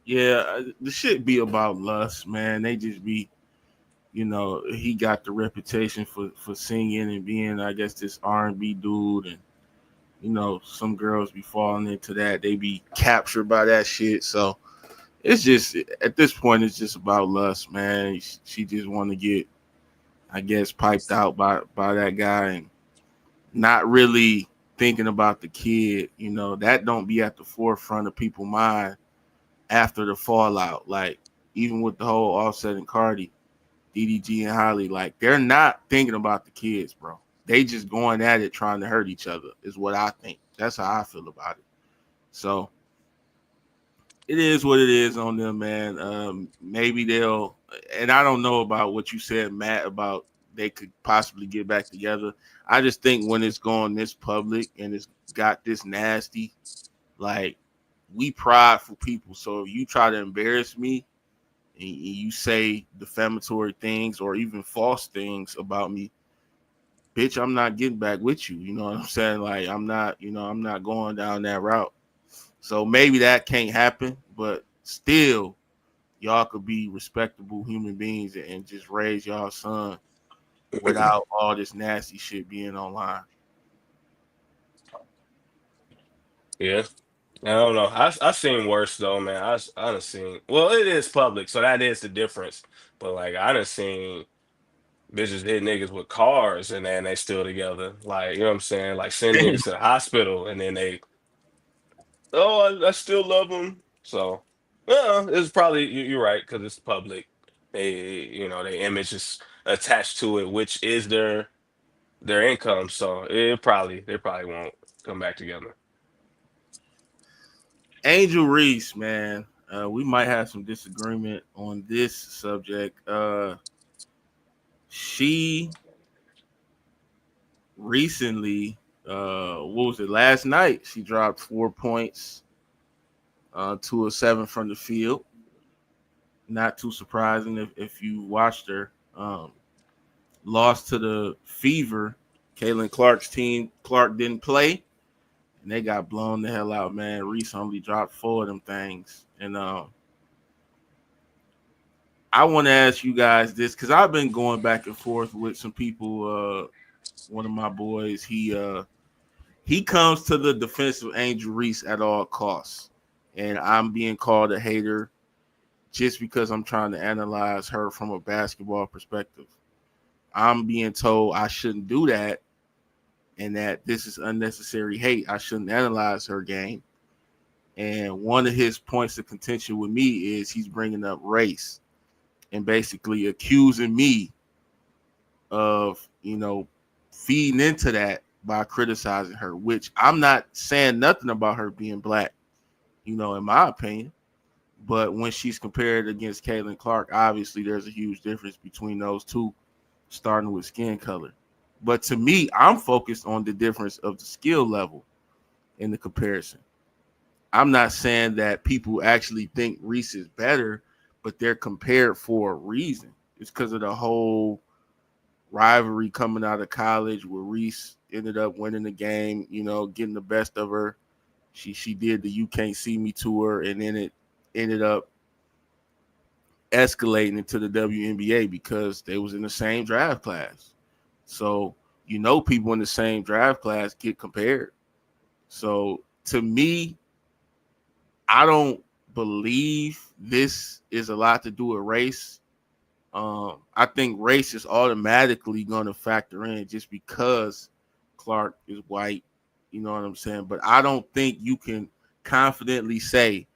S1: Yeah, the shit be about lust, man. They just be, you know, he got the reputation for singing and being, I guess, this R&B dude, and you know, some girls be falling into that. They be captured by that shit. So it's just at this point, it's just about lust, man. She just want to get, I guess, piped out by that guy, and not really thinking about the kid. You know, that don't be at the forefront of people's mind after the fallout. Like even with the whole Offset and Cardi, DDG and Halle, like they're not thinking about the kids, bro. They just going at it trying to hurt each other is what I think. That's how I feel about it. So it is what it is on them, man. Maybe they'll, and I don't know about what you said, Matt, about they could possibly get back together. I just think when it's going this public and it's got this nasty, like we prideful people. So if you try to embarrass me and you say defamatory things or even false things about me, bitch, I'm not getting back with you. You know what I'm saying? Like I'm not, you know, I'm not going down that route. So maybe that can't happen, but still, y'all could be respectable human beings and just raise y'all son without all this nasty shit being online.
S3: Yeah. I don't know. I seen worse though, man. I done seen. Well, it is public, so that is the difference. But like I done seen bitches hit niggas with cars and then they still together. Like, you know what I'm saying? Like send
S1: Damn.
S3: niggas to the hospital and then they, oh, I still love them. So, it's probably you're right because it's public. They, you know, their image is attached to it, which is their income. So they probably won't come back together.
S1: Angel Reese, man. We might have some disagreement on this subject. She recently, what was it, last night? She dropped 4 points to a seven from the field. Not too surprising if you watched her. Lost to the Fever. Caitlin Clark's team. Clark didn't play, and they got blown the hell out, man. Reese only dropped four of them things. And I want to ask you guys this because I've been going back and forth with some people one of my boys, he comes to the defense of Angel Reese at all costs. And I'm being called a hater just because I'm trying to analyze her from a basketball perspective. I'm being told I shouldn't do that and that this is unnecessary hate. I shouldn't analyze her game. And one of his points of contention with me is he's bringing up race and basically accusing me of, feeding into that by criticizing her, which I'm not saying nothing about her being black, in my opinion. But when she's compared against Caitlin Clark, obviously there's a huge difference between those two, starting with skin color. But to me, I'm focused on the difference of the skill level in the comparison. I'm not saying that people actually think Reese is better, but they're compared for a reason. It's because of the whole rivalry coming out of college where Reese ended up winning the game, getting the best of her. She did the You Can't See Me tour, and then it ended up escalating into the WNBA because they was in the same draft class. So, people in the same draft class get compared. So to me, I don't believe this is a lot to do with race. I think race is automatically going to factor in just because Clark is white. You know what I'm saying? But I don't think you can confidently say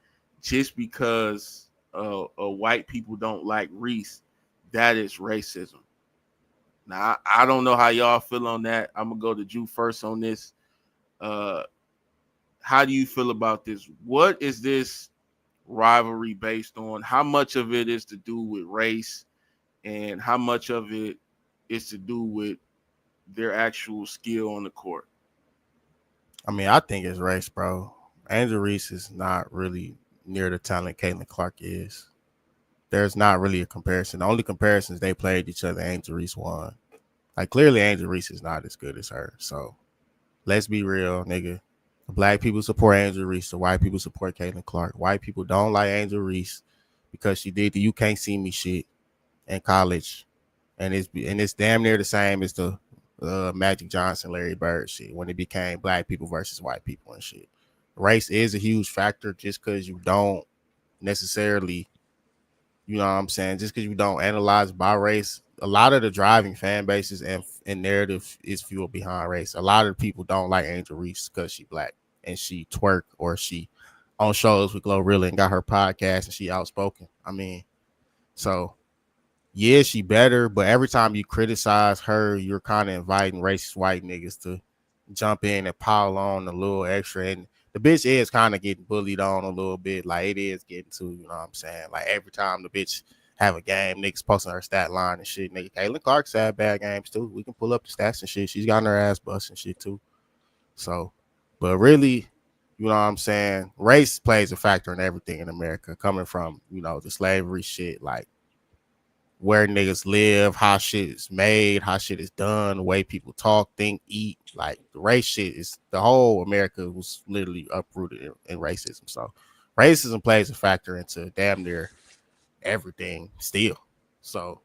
S1: just because white people don't like Reese, that is racism. Now, I don't know how y'all feel on that. I'm going to go to Drew first on this. How do you feel about this? What is this rivalry based on? How much of it is to do with race and how much of it is to do with their actual skill on the court?
S2: I mean, I think it's race, bro. Angel Reese is not really near the talent Caitlin Clark is. There's not really a comparison. The only comparisons they played each other, Angel Reese won. Like, clearly Angel Reese is not as good as her. So let's be real, nigga. Black people support Angel Reese. The white people support Caitlin Clark. White people don't like Angel Reese because she did the You Can't See Me shit in college. And it's damn near the same as the Magic Johnson, Larry Bird shit when it became black people versus white people and shit. Race is a huge factor just because you don't necessarily, you know what I'm saying, just because you don't analyze by race. A lot of the driving fan bases and narrative is fueled behind race. A lot of people don't like Angel Reese because she black and she twerk or she on shows with Glorilla and got her podcast and she outspoken. I mean, so yeah, she better, but every time you criticize her, you're kind of inviting racist white niggas to jump in and pile on a little extra. And the bitch is kind of getting bullied on a little bit. Like, it is getting to, you know what I'm saying? Like, every time the bitch have a game, niggas posting her stat line and shit. Nigga, Caitlin Clark's had bad games, too. We can pull up the stats and shit. She's gotten her ass bust and shit, too. So, but really, you know what I'm saying? Race plays a factor in everything in America, coming from, the slavery shit, like, where niggas live, how shit is made, how shit is done, the way people talk, think, eat. Like, the race shit is, the whole America was literally uprooted in racism. So racism plays a factor into damn near everything still. So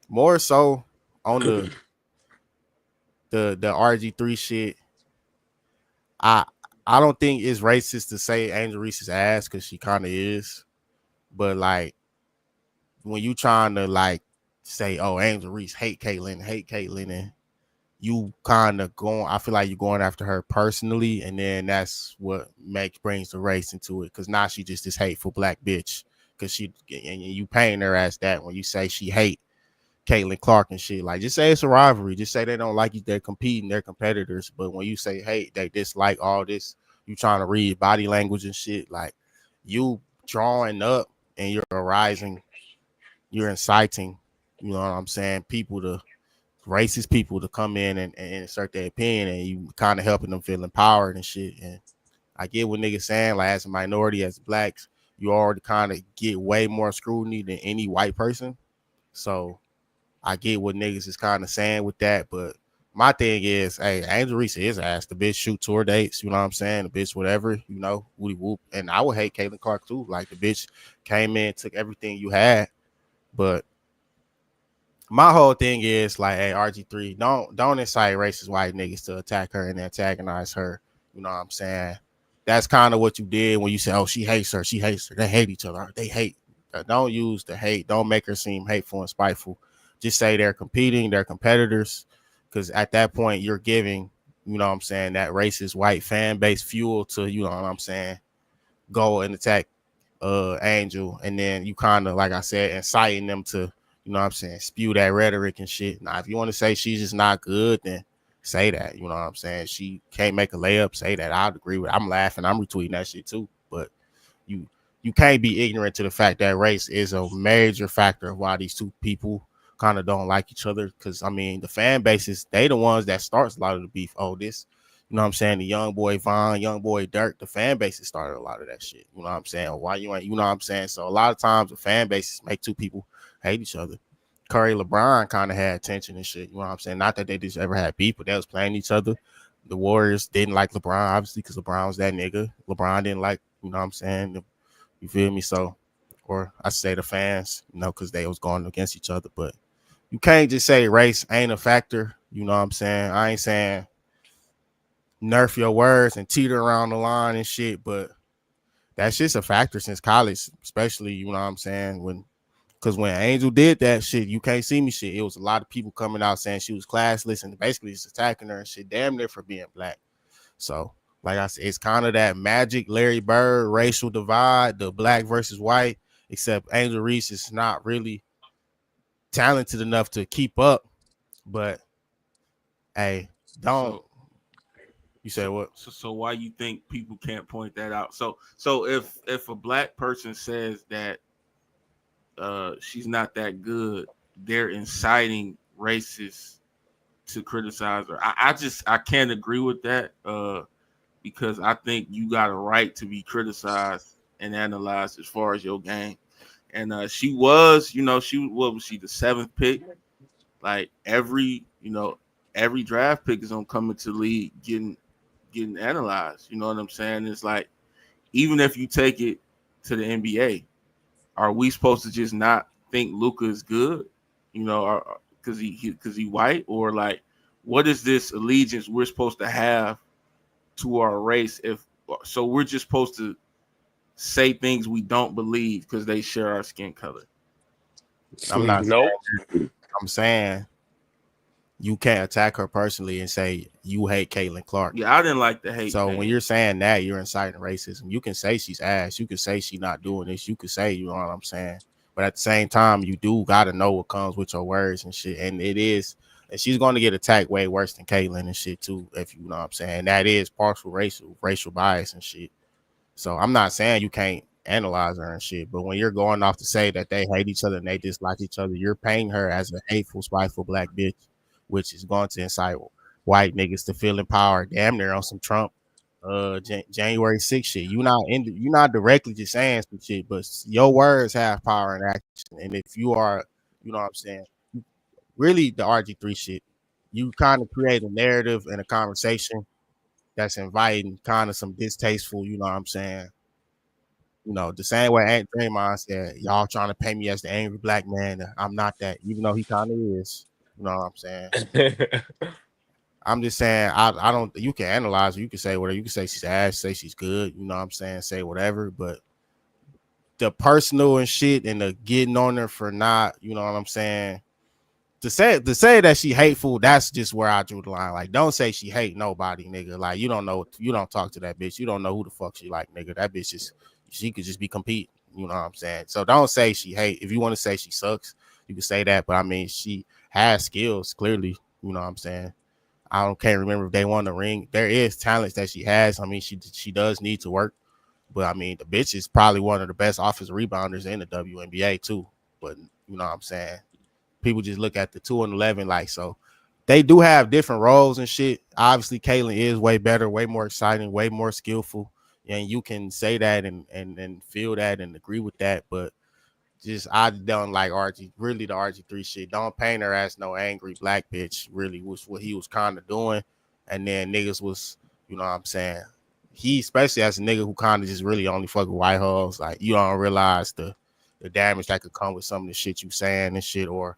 S2: more so on the RG3 shit, I don't think it's racist to say Angel Reese's ass because she kind of is. But like, when you trying to like say, oh, Angel Reese hate Caitlin, and you kind of going, I feel like you're going after her personally, and then that's what brings the race into it, because now she just this hateful black bitch, because she, and you paint her as that when you say she hate Caitlin Clark and shit. Like, just say it's a rivalry, just say they don't like you, they're competing, they're competitors. But when you say hate, they dislike all this, you trying to read body language and shit, like, you drawing up and you're arising, you're inciting, you know what I'm saying, racist people to come in and insert their opinion, and you kind of helping them feel empowered and shit. And I get what niggas saying, like, as a minority, as blacks, you already kind of get way more scrutiny than any white person. So I get what niggas is kind of saying with that. But my thing is, hey, Angel Reese is ass. The bitch shoot tour dates, you know what I'm saying? The bitch, whatever, woody whoop. And I would hate Caitlin Clark too. Like, the bitch came in, took everything you had. But My whole thing is like, hey, RG3, don't incite racist white niggas to attack her and antagonize her. You know what I'm saying? That's kind of what you did when you said, oh, she hates her. She hates her. They hate each other. They hate. Don't use the hate. Don't make her seem hateful and spiteful. Just say they're competing, they're competitors. Because at that point, you're giving, you know what I'm saying, that racist white fan base fuel to, you know what I'm saying, go and attack Angel. And then you kind of, like I said, inciting them to, you know what I'm saying, spew that rhetoric and shit. Now, if you want to say she's just not good, then say that. You know what I'm saying? She can't make a layup, say that. I'd agree with it. I'm laughing. I'm retweeting that shit too. But you you can't be ignorant to the fact that race is a major factor of why these two people kind of don't like each other. Because I mean, the fan bases, they the ones that starts a lot of the beef. Oh, this, you know what I'm saying? The young boy Von, young boy Dirk, the fan bases started a lot of that shit. You know what I'm saying? Why you ain't, you know what I'm saying? So a lot of times the fan bases make two people hate each other. Curry, LeBron kind of had tension and shit. You know what I'm saying? Not that they just ever had beef, but they was playing each other. The Warriors didn't like LeBron, obviously, because LeBron was that nigga. LeBron didn't like, you know what I'm saying? You feel me? So, or I say the fans, you know, because they was going against each other. But you can't just say race ain't a factor. You know what I'm saying? I ain't saying nerf your words and teeter around the line and shit, but that's just a factor since college, especially, you know what I'm saying? Because when Angel did that shit, you can't see me shit. It was a lot of people coming out saying she was classless and basically just attacking her and shit, damn near for being black. So, like I said, it's kind of that magic Larry Bird racial divide, the black versus white, except Angel Reese is not really talented enough to keep up. But hey, don't
S1: So
S2: you say what?
S1: so why you think people can't point that out? So if a black person says that she's not that good, they're inciting racists to criticize her. I can't agree with that because I think you got a right to be criticized and analyzed as far as your game. And she was, you know, what was she, the seventh pick? Like every draft pick is gonna come into the league getting analyzed. You know what I'm saying? It's like, even if you take it to the NBA, are we supposed to just not think Luka is good? You know, because he white, or like, what is this allegiance we're supposed to have to our race? If so, we're just supposed to say things we don't believe because they share our skin color.
S2: I'm not
S3: Nope.
S2: I'm saying you can't attack her personally and say you hate Caitlin Clark.
S1: Yeah, I didn't like the hate.
S2: So
S1: thing.
S2: when you're saying that, you're inciting racism. You can say she's ass. You can say she's not doing this. You can say, you know what I'm saying? But at the same time, you do got to know what comes with your words and shit. And it is, and she's going to get attacked way worse than Caitlin and shit too, if you know what I'm saying. That is partial racial bias and shit. So I'm not saying you can't analyze her and shit, but when you're going off to say that they hate each other and they dislike each other, you're painting her as a hateful, spiteful black bitch, which is going to incite white niggas to feel empowered, damn near on some Trump January 6th shit. You're not directly just saying some shit, but your words have power and action. And if you are, you know what I'm saying, really the RG3 shit, you kind of create a narrative and a conversation that's inviting kind of some distasteful, you know what I'm saying? You know, the same way Aunt Draymond said, y'all trying to pay me as the angry black man. I'm not that, even though he kind of is. You know what I'm saying? I'm just saying, I don't, you can analyze her. You can say whatever. You can say she's ass, say she's good. You know what I'm saying? Say whatever. But the personal and shit and the getting on her for not, you know what I'm saying? To say that she hateful, that's just where I drew the line. Like, don't say she hate nobody, nigga. Like, you don't talk to that bitch. You don't know who the fuck she like, nigga. That bitch she could just be competing. You know what I'm saying? So don't say she hate. If you want to say she sucks, you can say that. But I mean, she has skills, clearly. You know what I'm saying? Can't remember if they won the ring. There is talents that she has. I mean, she does need to work. But I mean, the bitch is probably one of the best offensive rebounders in the WNBA too. But you know what I'm saying? People just look at the 2 and 11 like, so they do have different roles and shit. Obviously, Caitlin is way better, way more exciting, way more skillful, and you can say that and feel that and agree with that. But just I don't like really the RG3 shit. Don't paint her as no angry black bitch. Really was what he was kind of doing, and then niggas was, you know what I'm saying. He, especially as a nigga who kind of just really only fuck with white hoes, like you don't realize the damage that could come with some of the shit you saying and shit, or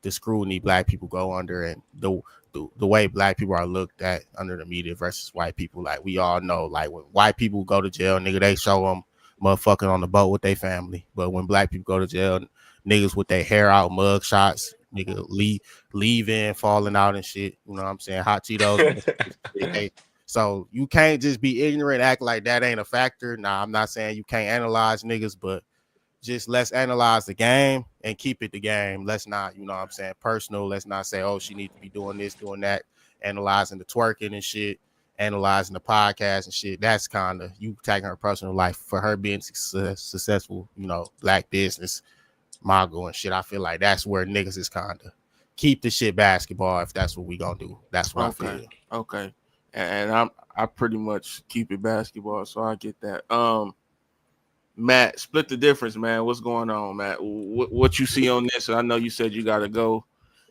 S2: the scrutiny black people go under and the way black people are looked at under the media versus white people. Like we all know, like when white people go to jail, nigga, they show them motherfucking on the boat with their family. But when black people go to jail, niggas with their hair out, mug shots, nigga leaving, falling out and shit. You know what I'm saying? Hot Cheetos. So you can't just be ignorant, act like that ain't a factor. Nah, I'm not saying you can't analyze niggas, but just let's analyze the game and keep it the game. Let's not, you know what I'm saying, personal. Let's not say, oh, she needs to be doing this, doing that, analyzing the twerking and shit, analyzing the podcast and shit. That's kind of you taking her personal life for her being successful, you know, black business mogul and shit. I feel like that's where niggas is kind of keep the shit basketball if that's what we gonna do. That's what I feel.
S1: Okay. And I pretty much keep it basketball, so I get that. Matt, split the difference, man. What's going on, Matt? What you see on this? I know you said you gotta go,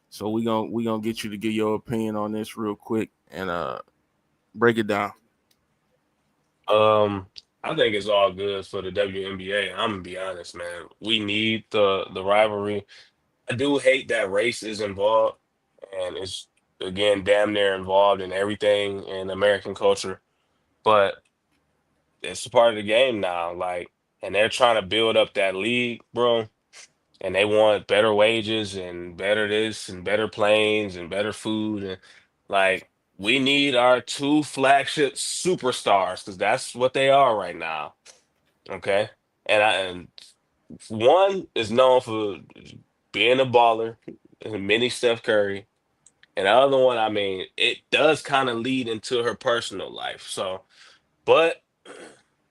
S1: so we gonna get you to give your opinion on this real quick and break it down.
S3: I think it's all good for the WNBA. I'm gonna be honest, man. We need the rivalry. I do hate that race is involved, and it's again damn near involved in everything in American culture. But it's a part of the game now. Like, and they're trying to build up that league, bro. And they want better wages and better this and better planes and better food and like we need our two flagship superstars because that's what they are right now. Okay, and one is known for being a baller, mini Steph Curry, and the other one, I mean, it does kind of lead into her personal life. So, but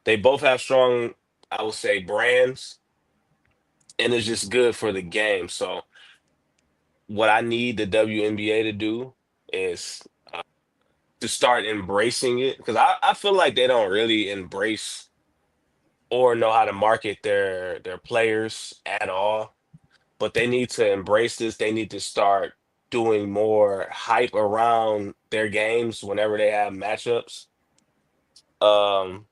S3: they both have strong, I would say, brands, and it's just good for the game. So, what I need the WNBA to do is to start embracing it because I feel like they don't really embrace or know how to market their players at all. But they need to embrace this. They need to start doing more hype around their games whenever they have matchups. Um,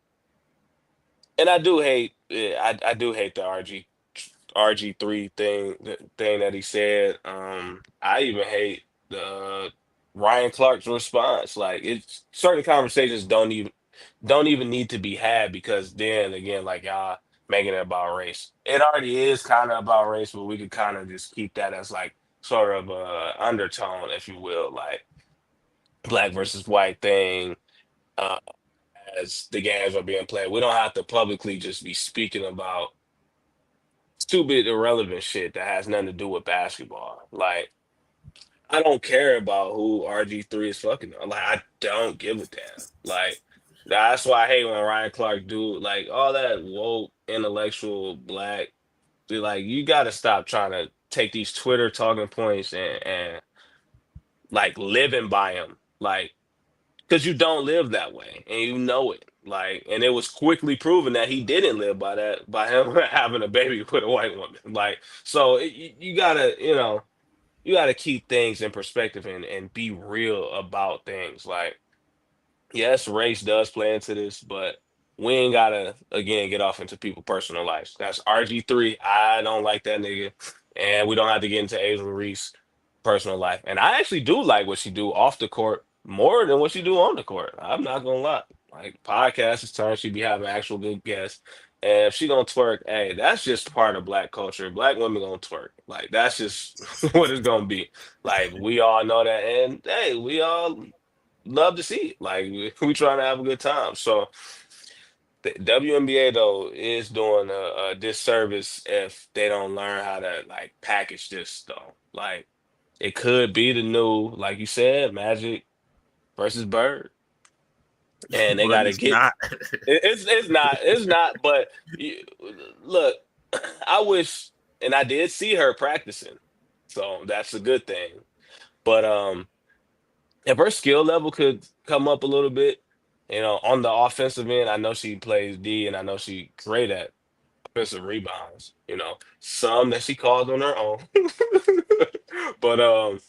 S3: and I do hate, I do hate the RG3 thing, the thing that he said. I even hate the Ryan Clark's response. Like it's certain conversations don't even need to be had because then again, like y'all making it about race. It already is kind of about race, but we could kind of just keep that as like sort of a undertone, if you will, like black versus white thing. Uh, as the games are being played, we don't have to publicly just be speaking about stupid, irrelevant shit that has nothing to do with basketball. Like, I don't care about who RG3 is fucking. Like, I don't give a damn. Like, that's why I hate when Ryan Clark do like all that woke, intellectual, black. Like, you got to stop trying to take these Twitter talking points and like living by them. Like, because you don't live that way and you know it. Like, and it was quickly proven that he didn't live by that by him having a baby with a white woman. Like, so you gotta, you gotta keep things in perspective and be real about things. Like, yes, race does play into this, but we ain't gotta again get off into people's personal lives. That's RG3. I don't like that nigga, and we don't have to get into Angel Reese personal life. And I actually do like what she do off the court more than what she do on the court. I'm not gonna lie. Like podcast is turn, she be having actual good guests. And if she gonna twerk, hey, that's just part of black culture. Black women gonna twerk. Like that's just what it's gonna be. Like we all know that, and hey, we all love to see it. Like we trying to have a good time. So the WNBA though is doing a disservice if they don't learn how to like package this though. Like it could be the new, like you said, Magic versus Bird, and they got
S1: But
S3: to
S1: it's
S3: get.
S1: not.
S3: It's not. But look, I wish, and I did see her practicing, so that's a good thing. But if her skill level could come up a little bit, on the offensive end, I know she plays D, and I know she great at offensive rebounds. Some that she calls on her own, but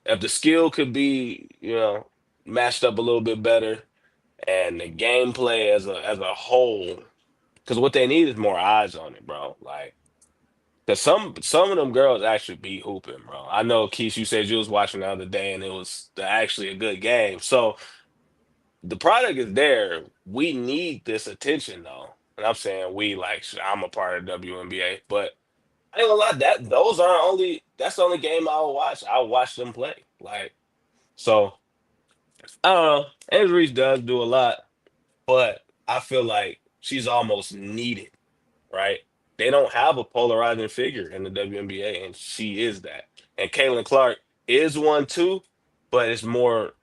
S3: if the skill could be, matched up a little bit better, and the gameplay as a whole, because what they need is more eyes on it, bro. Like Cause some of them girls actually be hooping, bro. I know, Keith, you said you was watching the other day and it was actually a good game. So the product is there. We need this attention though. And I'm saying we like I'm a part of WNBA, but I ain't gonna lie, that's the only game I'll watch. I'll watch them play. Like so I don't know. Angel Reese does do a lot, but I feel like she's almost needed, right? They don't have a polarizing figure in the WNBA, and she is that. And Caitlin Clark is one too, but it's more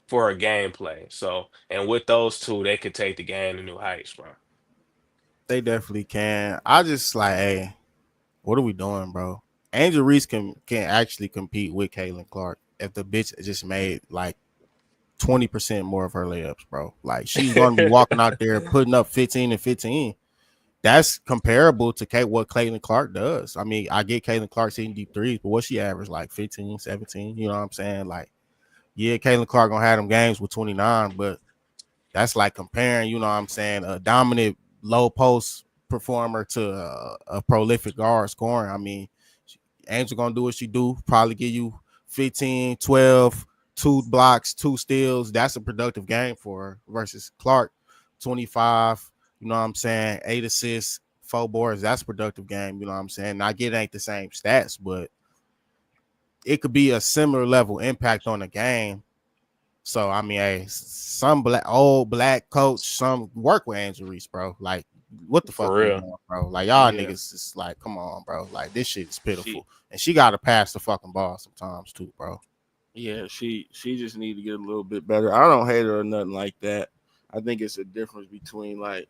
S3: for a gameplay. So, and with those two, they could take the game to new heights, bro.
S2: They definitely can. I just like, hey, what are we doing, bro? Angel Reese can actually compete with Caitlin Clark if the bitch just made like 20% more of her layups, bro. Like she's gonna be walking out there putting up 15 and 15. That's comparable to what Caitlin Clark does. I mean, I get Caitlin Clark hitting deep threes, but what she averaged like 15, 17. You know what I'm saying? Like, yeah, Caitlin Clark gonna have them games with 29, but that's like comparing, you know what I'm saying, a dominant low post performer to a prolific guard scoring. I mean, Angel gonna do what she do, probably give you 15, 12, 2 blocks, 2 steals. That's a productive game for her versus Clark, 25, you know what I'm saying, 8 assists, 4 boards. That's a productive game, you know what I'm saying. I get it ain't the same stats, but it could be a similar level impact on the game. So I mean, hey, some old black coach, some work with Angel Reese, bro. Like, what the fuck
S3: For
S2: we
S3: real.
S2: doing, bro? Like, y'all
S1: Yeah.
S2: niggas is like, come on, bro. Like, this shit is pitiful,
S1: She
S2: and she got to pass the fucking ball sometimes too, bro.
S1: yeah, she just need to get a little bit better. I don't hate her or nothing like that. I think it's a difference between like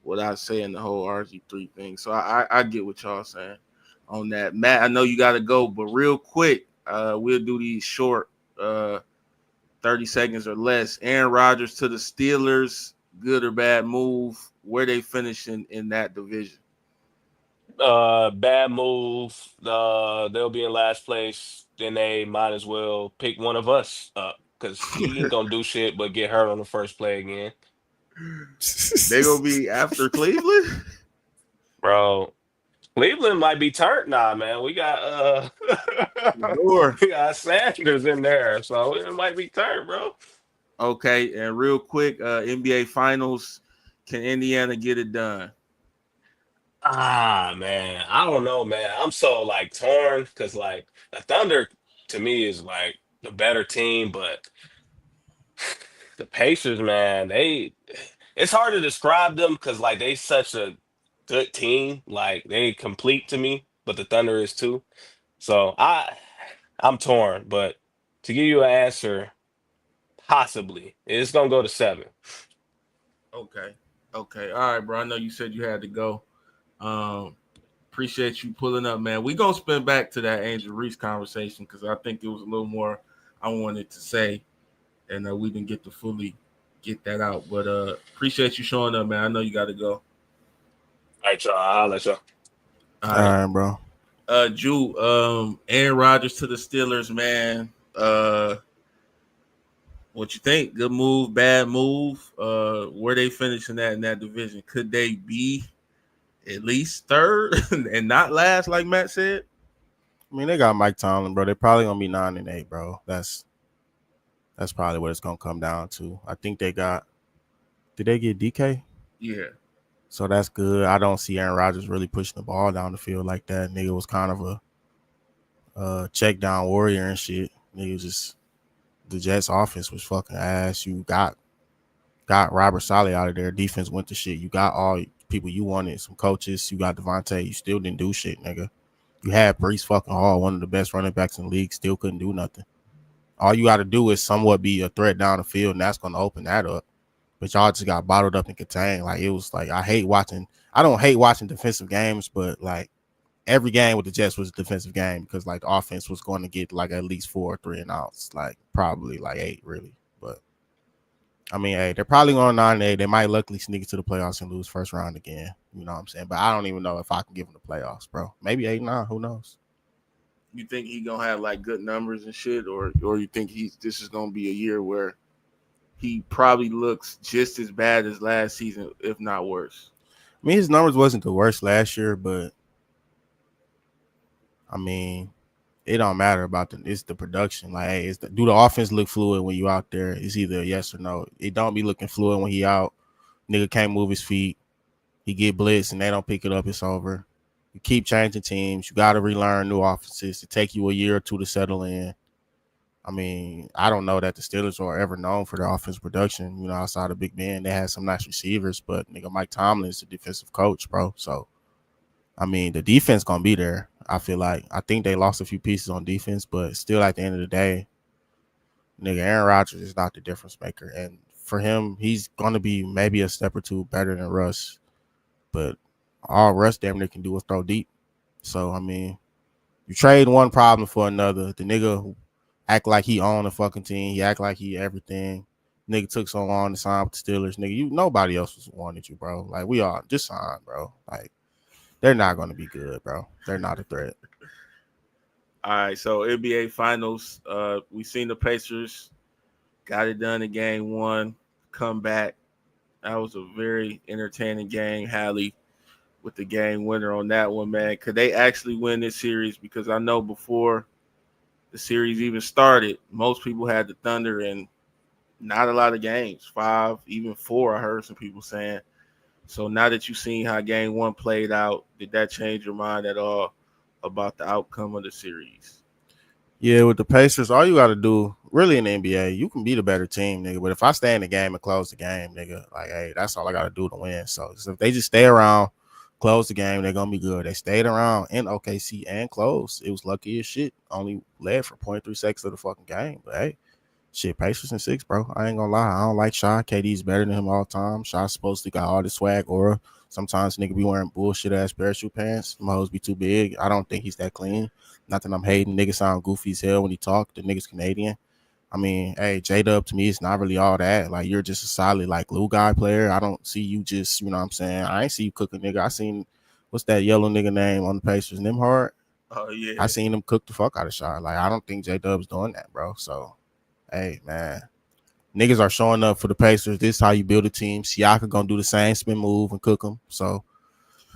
S1: what I say and the whole RG3 thing. So I get what y'all saying on that. Matt, I know you gotta go, but real quick, we'll do these short 30 seconds or less. Aaron Rodgers to the Steelers, good or bad move? Where they finishing in that division?
S3: Bad move. They'll be in last place. Then they might as well pick one of us up because he ain't gonna do shit but get hurt on the first play again,
S1: They gonna be after Cleveland?
S3: bro. Cleveland might be turned now, man. We got
S1: Or
S3: we got Sanders in there, so it might be turned, bro.
S1: okay, and real quick, NBA Finals. Can Indiana get it done?
S3: Ah, man, I don't know, man. I'm so like torn because like the Thunder to me is like the better team, but the Pacers, man, it's hard to describe them because like they such a good team. Like they complete to me, but the Thunder is too. So I'm torn, but to give you an answer, possibly it's gonna go to 7.
S1: Okay. Okay. All right, bro. I know you said you had to go. Um, appreciate you pulling up, man. We gonna spin back to that Angel Reese conversation because I think it was a little more I wanted to say, and we didn't get to fully get that out. But appreciate you showing up, man. I know you got to go.
S3: All right, y'all. I'll let y'all.
S1: All
S2: All
S1: right.
S2: right, bro.
S1: Drew, Aaron Rodgers to the Steelers, man. What you think? Good move, bad move? Where they finishing at in that division? Could they be at least third and not last, like Matt said?
S2: I mean, they got Mike Tomlin, bro. They probably gonna be 9-8, bro. That's probably what it's gonna come down to. I think they got. Did they get DK?
S1: Yeah.
S2: So that's good. I don't see Aaron Rodgers really pushing the ball down the field like that. Nigga was kind of a check down warrior and shit. Nigga just the Jets offense was fucking ass. You got Robert Saleh out of there. Defense went to shit. You got all people you wanted, some coaches. You got Devontae. You still didn't do shit, nigga. You had Brees fucking Hall, one of the best running backs in the league, still couldn't do nothing. All you got to do is somewhat be a threat down the field, and that's going to open that up. But y'all just got bottled up and contained. Like, it was like, I don't hate watching defensive games, but like every game with the Jets was a defensive game because like the offense was going to get like at least 4 or 3 and outs, like probably like 8 really. But I mean, hey, they're probably going 9-8. They might luckily sneak into the playoffs and lose first round again. You know what I'm saying? But I don't even know if I can give them the playoffs, bro. Maybe 8-9. Who knows?
S1: You think he gonna have like good numbers and shit, or you think this is gonna be a year where he probably looks just as bad as last season, if not worse?
S2: I mean, his numbers wasn't the worst last year, but I mean, it don't matter about it's the production. Like, hey, do the offense look fluid when you out there? It's either a yes or no. It don't be looking fluid when he out. Nigga can't move his feet. He get blitzed and they don't pick it up. It's over. You keep changing teams. You got to relearn new offenses. To take you a year or two to settle in. I mean, I don't know that the Steelers are ever known for their offensive production. You know, outside of Big Ben, they had some nice receivers, but nigga, Mike Tomlin is the defensive coach, bro. So, I mean, the defense gonna be there. I feel like I think they lost a few pieces on defense, but still, at the end of the day, nigga, Aaron Rodgers is not the difference maker, and for him, he's gonna be maybe a step or two better than Russ, but all Russ damn near can do is throw deep. So, I mean, you trade one problem for another. The nigga act like he owned the fucking team. He act like he everything. Nigga took so long to sign with the Steelers. Nigga, nobody else was wanted you, bro. Like, we all just sign, bro. Like, they're not going to be good, bro. They're not a threat.
S1: All right, so NBA Finals. We seen the Pacers got it done in game one. Come back. That was a very entertaining game. Halle with the game winner on that one, man. Could they actually win this series? Because I know before the series even started, most people had the Thunder in not a lot of games, 5, even 4. I heard some people saying. So now that you've seen how game one played out, did that change your mind at all about the outcome of the series?
S2: Yeah, with the Pacers, all you got to do, really in the NBA, you can be the better team, nigga. But if I stay in the game and close the game, nigga, like, hey, that's all I got to do to win. So if they just stay around, close the game, they're going to be good. They stayed around in OKC and close. It was lucky as shit. Only led for 0.3 seconds of the fucking game. But, hey, shit, Pacers in 6, bro. I ain't going to lie. I don't like Shy. KD's better than him all the time. Shy's supposed to got all the swag aura. Sometimes nigga be wearing bullshit-ass parachute pants. My hoes be too big. I don't think he's that clean. Not that I'm hating. Niggas sound goofy as hell when he talk. The nigga's Canadian. I mean, hey, J-Dub to me, it's not really all that. Like, you're just a solid, like, glue guy player. I don't see you just, you know what I'm saying? I ain't see you cooking, nigga. I seen, what's that yellow nigga name on the Pacers? Nimhard?
S1: Oh, yeah.
S2: I seen him cook the fuck out of Shot. Like, I don't think J-Dub's doing that, bro. So, hey, man. Niggas are showing up for the Pacers. This is how you build a team. Siaka gonna do the same spin move and cook them. So,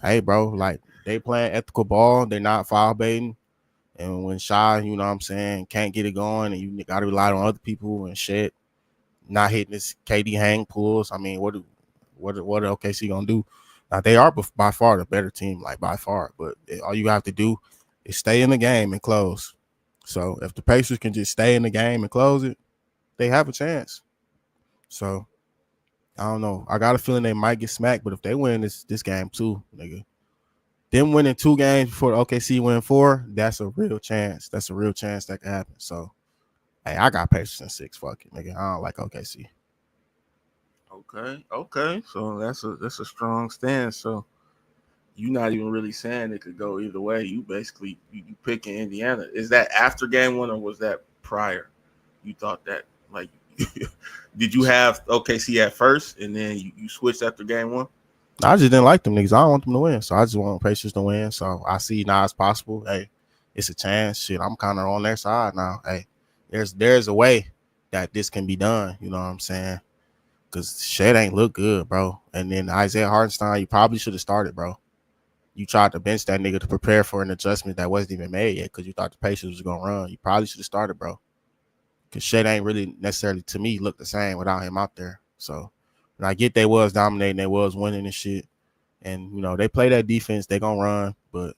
S2: hey, bro, like, they playing ethical ball. They're not foul baiting. And when Shy, you know what I'm saying, can't get it going and you got to rely on other people and shit, not hitting this KD hang pulls, I mean, what OKC going to do? Now, they are by far the better team, like, by far. But all you have to do is stay in the game and close. So if the Pacers can just stay in the game and close it, they have a chance. So, I don't know. I got a feeling they might get smacked, but if they win this game too, nigga, them winning 2 games before OKC win 4, that's a real chance. That's a real chance that could happen. So, hey, I got Pacers in 6. Fuck it, nigga. I don't like OKC.
S1: Okay. So that's a strong stand. So you're not even really saying it could go either way. You basically you picking Indiana. Is that after game one or was that prior? You thought that, like, did you have OKC at first and then you switched after game one?
S2: I just didn't like them niggas. I don't want them to win. So I just want Pacers to win. So I see now it's possible. Hey, it's a chance. Shit, I'm kind of on their side now. Hey, there's a way that this can be done. You know what I'm saying? Because shit ain't look good, bro. And then Isaiah Hartenstein, you probably should have started, bro. You tried to bench that nigga to prepare for an adjustment that wasn't even made yet because you thought the Pacers was going to run. You probably should have started, bro. Because shit ain't really necessarily, to me, look the same without him out there. So, and I get they was dominating, they was winning and shit. And, you know, they play that defense, they going to run. But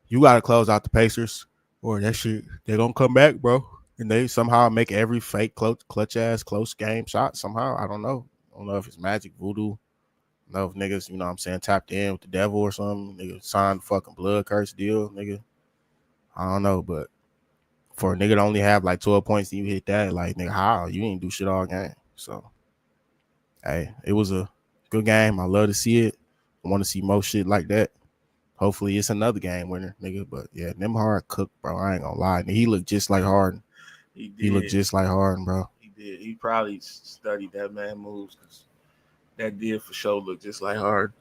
S2: you got to close out the Pacers or that shit, they going to come back, bro. And they somehow make every fake clutch-ass close game shot somehow. I don't know. I don't know if it's magic, voodoo. I don't know if niggas, you know what I'm saying, tapped in with the devil or something. Nigga signed fucking blood curse deal, nigga. I don't know, but for a nigga to only have like 12 points and you hit that, like, nigga, how? You didn't do shit all game. So, hey, it was a good game. I love to see it. I want to see more shit like that. Hopefully it's another game winner, nigga. But, yeah, Nimhard cooked, bro. I ain't gonna lie. He looked just like Harden. He looked just like Harden, bro.
S1: He did. He probably studied that man moves because that did for sure look just like Harden.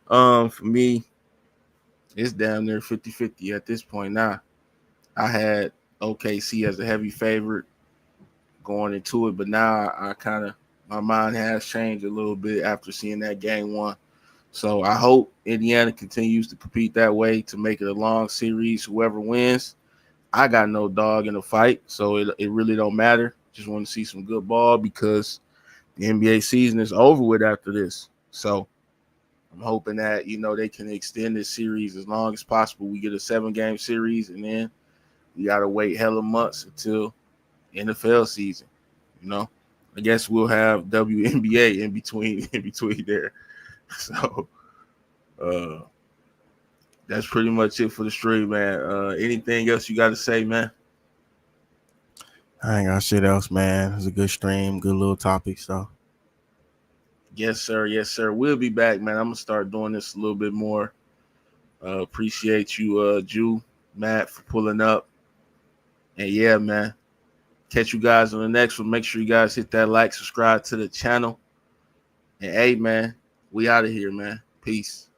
S1: For me, it's down there 50-50 at this point now. I had OKC as a heavy favorite going into it, but now I kind of, my mind has changed a little bit after seeing that game one. So I hope Indiana continues to compete that way to make it a long series. Whoever wins, I got no dog in the fight, so it really don't matter. Just want to see some good ball because the NBA season is over with after this. So I'm hoping that, they can extend this series as long as possible. We get a 7-game series, and then we got to wait hella months until NFL season. I guess we'll have WNBA in between there. So that's pretty much it for the stream, man. Anything else you got to say, man?
S2: I ain't got shit else, man. It was a good stream, good little topic. So
S1: Yes, sir. Yes, sir. We'll be back, man. I'm gonna start doing this a little bit more. Appreciate you, Jew, Matt, for pulling up. And yeah, man. Catch you guys on the next one. Make sure you guys hit that like, subscribe to the channel. And hey, man, we out of here, man. Peace.